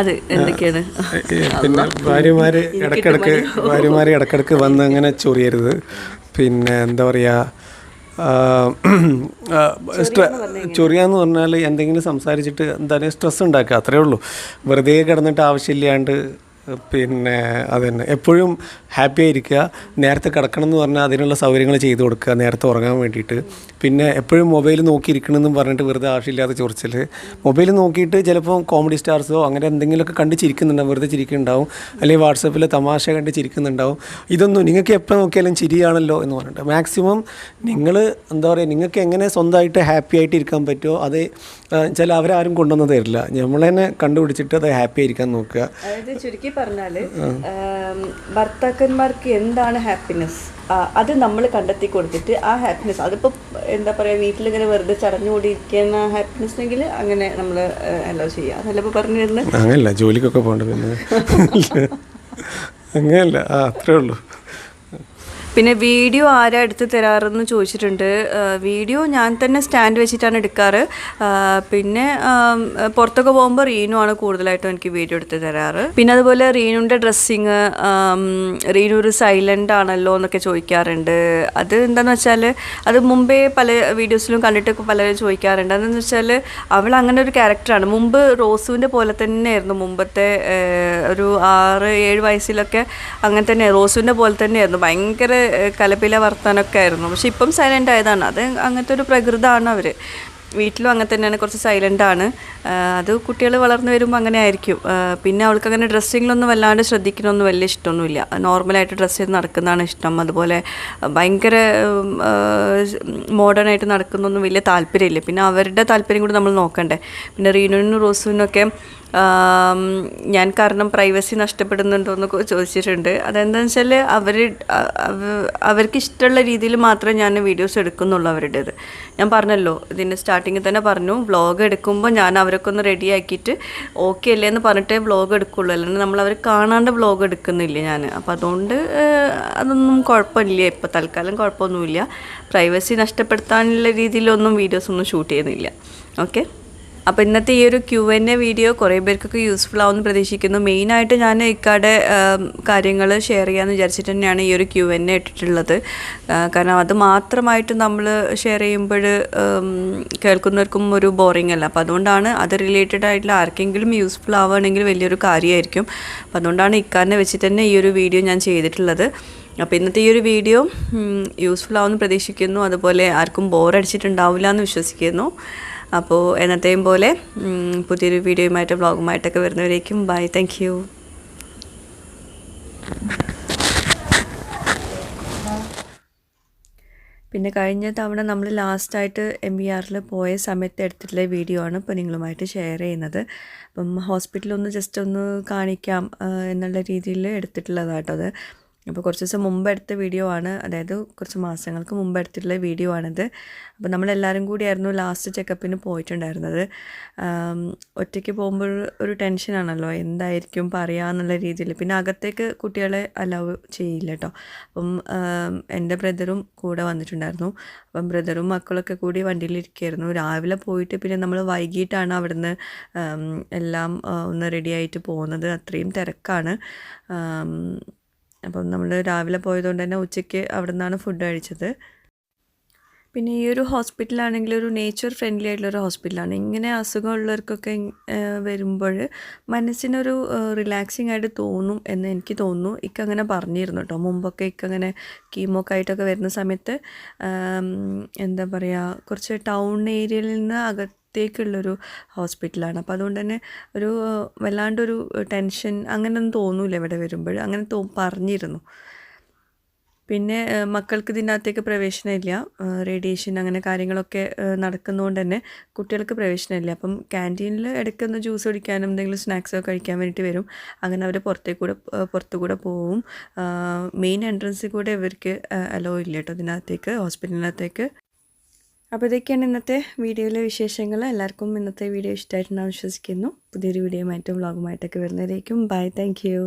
അത് എന്തൊക്കെയാണ്? പിന്നെ ഭാര്യമാർ ഇടക്കിടക്ക് വന്ന് അങ്ങനെ ചൊറിയരുത്. പിന്നെ എന്താ പറയുക, ചൊറിയാന്ന് പറഞ്ഞാൽ എന്തെങ്കിലും സംസാരിച്ചിട്ട് എന്തായാലും സ്ട്രെസ് ഉണ്ടാക്കുക, അത്രയേ ഉള്ളൂ. വെറുതെ കിടന്നിട്ട് ആവശ്യമില്ലാണ്ട് പിന്നെ അതന്നെ എപ്പോഴും ഹാപ്പി ആയിരിക്കുക. നേരത്തെ കിടക്കണം എന്ന് പറഞ്ഞാൽ അതിനുള്ള സൗകര്യങ്ങൾ ചെയ്തു കൊടുക്കുക, നേരത്തെ ഉറങ്ങാൻ വേണ്ടിയിട്ട്. പിന്നെ എപ്പോഴും മൊബൈൽ നോക്കിയിരിക്കണമെന്നും പറഞ്ഞിട്ട് വെറുതെ ആവശ്യമില്ലാതെ ചൊറിച്ചൽ. മൊബൈൽ നോക്കിയിട്ട് ചിലപ്പോൾ കോമഡി സ്റ്റാർസോ അങ്ങനെ എന്തെങ്കിലുമൊക്കെ കണ്ട് ചിരിക്കുന്നുണ്ടാവും, വെറുതെ ചിരിക്കുന്നുണ്ടാവും, അല്ലെങ്കിൽ വാട്സപ്പിൽ തമാശ കണ്ട് ചിരിക്കുന്നുണ്ടാവും. ഇതൊന്നും നിങ്ങൾക്ക് എപ്പോൾ നോക്കിയാലും ചിരിയാണല്ലോ എന്ന് പറഞ്ഞിട്ട് മാക്സിമം നിങ്ങൾ എന്താ പറയുക, നിങ്ങൾക്ക് എങ്ങനെ സ്വന്തമായിട്ട് ഹാപ്പി ആയിട്ട് ഇരിക്കാൻ പറ്റുമോ അത് ചില അവരാരും കൊണ്ടുവന്ന് തരില്ല, നമ്മൾ തന്നെ കണ്ടുപിടിച്ചിട്ട് അത് ഹാപ്പി ആയിരിക്കാൻ നോക്കുക. അതായത് ചുരുക്കി പറഞ്ഞാൽ ഭർത്താക്കന്മാർക്ക് എന്താണ് ഹാപ്പിനെസ് അത് നമ്മൾ കണ്ടെത്തി കൊടുത്തിട്ട് ആ ഹാപ്പിനെസ്, അതിപ്പോൾ എന്താ പറയുക, വീട്ടിലിങ്ങനെ വെറുതെ ചടഞ്ഞുകൂടിയിരിക്കുന്ന ഹാപ്പിനെസ് എങ്കിൽ അങ്ങനെ നമ്മൾ അലോ ചെയ്യുക. അതല്ല ഇപ്പോൾ പറഞ്ഞു തരുന്നത്. അങ്ങനെയല്ല, ജോലിക്കൊക്കെ പോകണ്ട, പിന്നെ അങ്ങനെയല്ല, അത്രേ ഉള്ളൂ. പിന്നെ വീഡിയോ ആരാ എടുത്ത് തരാറെന്ന് ചോദിച്ചിട്ടുണ്ട്. വീഡിയോ ഞാൻ തന്നെ സ്റ്റാൻഡ് വെച്ചിട്ടാണ് എടുക്കാറ്. പിന്നെ പുറത്തൊക്കെ പോകുമ്പോൾ റീനു ആണ് കൂടുതലായിട്ടും എനിക്ക് വീഡിയോ എടുത്ത് തരാറ്. പിന്നെ അതുപോലെ റീനുൻ്റെ ഡ്രസ്സിങ്, റീനു ഒരു സൈലൻ്റ് ആണല്ലോ എന്നൊക്കെ ചോദിക്കാറുണ്ട്. അത് എന്താണെന്ന് വെച്ചാൽ അത് മുമ്പേ പല വീഡിയോസിലും കണ്ടിട്ട് പലരും ചോദിക്കാറുണ്ട്. അതെന്ന് വെച്ചാൽ അവൾ അങ്ങനെ ഒരു ക്യാരക്ടറാണ്. മുമ്പ് റോസുവിൻ്റെ പോലെ തന്നെയായിരുന്നു. മുമ്പത്തെ ഒരു 6-7 വയസ്സിലൊക്കെ അങ്ങനെ തന്നെ റോസുവിൻ്റെ പോലെ തന്നെയായിരുന്നു. ഭയങ്കര കലപില വർത്താനൊക്കെ ആയിരുന്നു. പക്ഷെ ഇപ്പം സൈലൻ്റ് ആയതാണ്. അത് അങ്ങനത്തെ ഒരു പ്രകൃതമാണ് അവർ. വീട്ടിലും അങ്ങനെ തന്നെയാണ്, കുറച്ച് സൈലൻ്റാണ്. അത് കുട്ടികൾ വളർന്നു വരുമ്പോൾ അങ്ങനെ ആയിരിക്കും. പിന്നെ അവൾക്ക് അങ്ങനെ ഡ്രസ്സിങ്ങിലൊന്നും വല്ലാണ്ട് ശ്രദ്ധിക്കണമൊന്നും വലിയ ഇഷ്ടമൊന്നുമില്ല. നോർമലായിട്ട് ഡ്രസ്സ് ചെയ്ത് നടക്കുന്നതാണ് ഇഷ്ടം. അതുപോലെ ഭയങ്കര മോഡേണായിട്ട് നടക്കുന്നൊന്നും വലിയ താല്പര്യമില്ല. പിന്നെ അവരുടെ താല്പര്യം കൂടി നമ്മൾ നോക്കണ്ടേ. പിന്നെ റീനുവിനും റോസുവിനൊക്കെ ഞാൻ കാരണം പ്രൈവസി നഷ്ടപ്പെടുന്നുണ്ടോയെന്ന് ചോദിച്ചിട്ടുണ്ട്. അതെന്താണെന്ന് വെച്ചാൽ അവർക്ക് ഇഷ്ടമുള്ള രീതിയിൽ മാത്രമേ ഞാൻ വീഡിയോസ് എടുക്കുന്നുള്ളൂ അവരുടേത്. ഞാൻ പറഞ്ഞല്ലോ, ഇതിൻ്റെ സ്റ്റാർട്ടിങ്ങിൽ തന്നെ പറഞ്ഞു, വ്ളോഗ് എടുക്കുമ്പോൾ ഞാൻ അവരൊക്കെ ഒന്ന് റെഡി ആക്കിയിട്ട് ഓക്കെ അല്ലേ എന്ന് പറഞ്ഞിട്ടേ വ്ളോഗ് എടുക്കുള്ളൂ. അല്ലാണ്ട് നമ്മൾ അവർ കാണാണ്ട് വ്ളോഗ് എടുക്കുന്നില്ല ഞാൻ. അപ്പോൾ അതുകൊണ്ട് അതൊന്നും കുഴപ്പമില്ല. ഇപ്പോൾ തൽക്കാലം കുഴപ്പമൊന്നുമില്ല. പ്രൈവസി നഷ്ടപ്പെടുത്താനുള്ള രീതിയിലൊന്നും വീഡിയോസൊന്നും ഷൂട്ട് ചെയ്യുന്നില്ല. ഓക്കെ. അപ്പോൾ ഇന്നത്തെ ഈ ഒരു Q&A വീഡിയോ കുറേ പേർക്കൊക്കെ യൂസ്ഫുൾ ആവുമെന്ന് പ്രതീക്ഷിക്കുന്നു. മെയിനായിട്ട് ഞാൻ ഇക്കാടെ കാര്യങ്ങൾ ഷെയർ ചെയ്യാമെന്ന് വിചാരിച്ചിട്ട് തന്നെയാണ് ഈ ഒരു Q&A ഇട്ടിട്ടുള്ളത്. കാരണം അത് മാത്രമായിട്ട് നമ്മൾ ഷെയർ ചെയ്യുമ്പോൾ കേൾക്കുന്നവർക്കും ഒരു ബോറിംഗ് അല്ല. അപ്പോൾ അതുകൊണ്ടാണ് അത് റിലേറ്റഡ് ആയിട്ടുള്ള ആർക്കെങ്കിലും യൂസ്ഫുൾ ആവുകയാണെങ്കിൽ വലിയൊരു കാര്യമായിരിക്കും. അപ്പോൾ അതുകൊണ്ടാണ് ഇക്കാരനെ വെച്ചിട്ട് തന്നെ ഈ ഒരു വീഡിയോ ഞാൻ ചെയ്തിട്ടുള്ളത്. അപ്പോൾ ഇന്നത്തെ ഈ ഒരു വീഡിയോ യൂസ്ഫുൾ ആവുമെന്ന് പ്രതീക്ഷിക്കുന്നു. അതുപോലെ ആർക്കും ബോറടിച്ചിട്ടുണ്ടാവില്ല എന്ന് വിശ്വസിക്കുന്നു. അപ്പോൾ എന്നത്തെയും പോലെ പുതിയൊരു വീഡിയോയുമായിട്ട് വ്ളോഗുമായിട്ടൊക്കെ വരുന്നവരേക്കും ബൈ. Thank you. പിന്നെ കഴിഞ്ഞ തവണ നമ്മൾ ലാസ്റ്റായിട്ട് MBRൽ പോയ സമയത്ത് എടുത്തിട്ടുള്ള വീഡിയോ ആണ് ഇപ്പോൾ നിങ്ങളുമായിട്ട് ഷെയർ ചെയ്യുന്നത്. അപ്പം ഹോസ്പിറ്റലൊന്ന് ജസ്റ്റ് ഒന്ന് കാണിക്കാം എന്നുള്ള രീതിയിൽ എടുത്തിട്ടുള്ളതാട്ടോ അത്. അപ്പോൾ കുറച്ച് ദിവസം മുമ്പ് എടുത്ത വീഡിയോ ആണ്, അതായത് കുറച്ച് മാസങ്ങൾക്ക് മുമ്പ് എടുത്തിട്ടുള്ള വീഡിയോ ആണിത്. അപ്പോൾ നമ്മളെല്ലാവരും കൂടിയായിരുന്നു ലാസ്റ്റ് ചെക്കപ്പിന് പോയിട്ടുണ്ടായിരുന്നത്. ഒറ്റയ്ക്ക് പോകുമ്പോൾ ഒരു ടെൻഷനാണല്ലോ, എന്തായിരിക്കും പറയാന്നുള്ള രീതിയിൽ. പിന്നെ അകത്തേക്ക് കുട്ടികളെ അലൗ ചെയ്യില്ല കേട്ടോ. അപ്പം എൻ്റെ ബ്രദറും കൂടെ വന്നിട്ടുണ്ടായിരുന്നു. അപ്പം ബ്രദറും മക്കളൊക്കെ കൂടി വണ്ടിയിലിരിക്കുകയായിരുന്നു. രാവിലെ പോയിട്ട് പിന്നെ നമ്മൾ വൈകിട്ടാണ് അവിടുന്ന് എല്ലാം ഒന്ന് റെഡി ആയിട്ട് പോകുന്നത്. അത്രയും തിരക്കാണ്. അപ്പം നമ്മൾ രാവിലെ പോയതുകൊണ്ട് തന്നെ ഉച്ചയ്ക്ക് അവിടെ നിന്നാണ് ഫുഡ് കഴിച്ചത്. പിന്നെ ഈ ഒരു ഹോസ്പിറ്റലാണെങ്കിൽ ഒരു നേച്ചർ ഫ്രണ്ട്ലി ആയിട്ടുള്ളൊരു ഹോസ്പിറ്റലാണ്. ഇങ്ങനെ അസുഖമുള്ളവർക്കൊക്കെ വരുമ്പോൾ മനസ്സിനൊരു റിലാക്സിങ് ആയിട്ട് തോന്നും എന്ന് എനിക്ക് തോന്നുന്നു. ഇക്കങ്ങനെ പറഞ്ഞിരുന്നു കേട്ടോ. മുമ്പൊക്കെ ഇക്കങ്ങനെ കീമോക്കെ ആയിട്ടൊക്കെ വരുന്ന സമയത്ത് എന്താ പറയുക, കുറച്ച് ടൗൺ ഏരിയയിൽ നിന്ന് ത്തേക്കുള്ളൊരു ഹോസ്പിറ്റലാണ്. അപ്പോൾ അതുകൊണ്ട് തന്നെ ഒരു വല്ലാണ്ടൊരു ടെൻഷൻ അങ്ങനെയൊന്നും തോന്നില്ല ഇവിടെ വരുമ്പോൾ. അങ്ങനെ പറഞ്ഞിരുന്നു. പിന്നെ മക്കൾക്ക് ഇതിനകത്തേക്ക് പ്രവേശനമില്ല. റേഡിയേഷൻ അങ്ങനെ കാര്യങ്ങളൊക്കെ നടക്കുന്നതുകൊണ്ട് തന്നെ കുട്ടികൾക്ക് പ്രവേശനമില്ല. അപ്പം ക്യാൻറ്റീനിൽ ഇടയ്ക്കൊന്ന് ജ്യൂസ് കുടിക്കാനും എന്തെങ്കിലും സ്നാക്സൊക്കെ കഴിക്കാൻ വേണ്ടിയിട്ട് വരും. അങ്ങനെ അവർ പുറത്തുകൂടെ പോവും. മെയിൻ എൻട്രൻസിൽ കൂടെ ഇവർക്ക് അലോ ഇല്ല കേട്ടോ ഇതിനകത്തേക്ക്, ഹോസ്പിറ്റലിനകത്തേക്ക്. അപ്പോൾ ഇതൊക്കെയാണ് ഇന്നത്തെ വീഡിയോയിലെ വിശേഷങ്ങൾ. എല്ലാവർക്കും ഇന്നത്തെ വീഡിയോ ഇഷ്ടമായിട്ടുണ്ടാവും വിശ്വസിക്കുന്നു. പുതിയൊരു വീഡിയോയുമായിട്ടും വ്ളോഗുമായിട്ടൊക്കെ വരുന്നതിലേക്കും ബൈ. Thank you.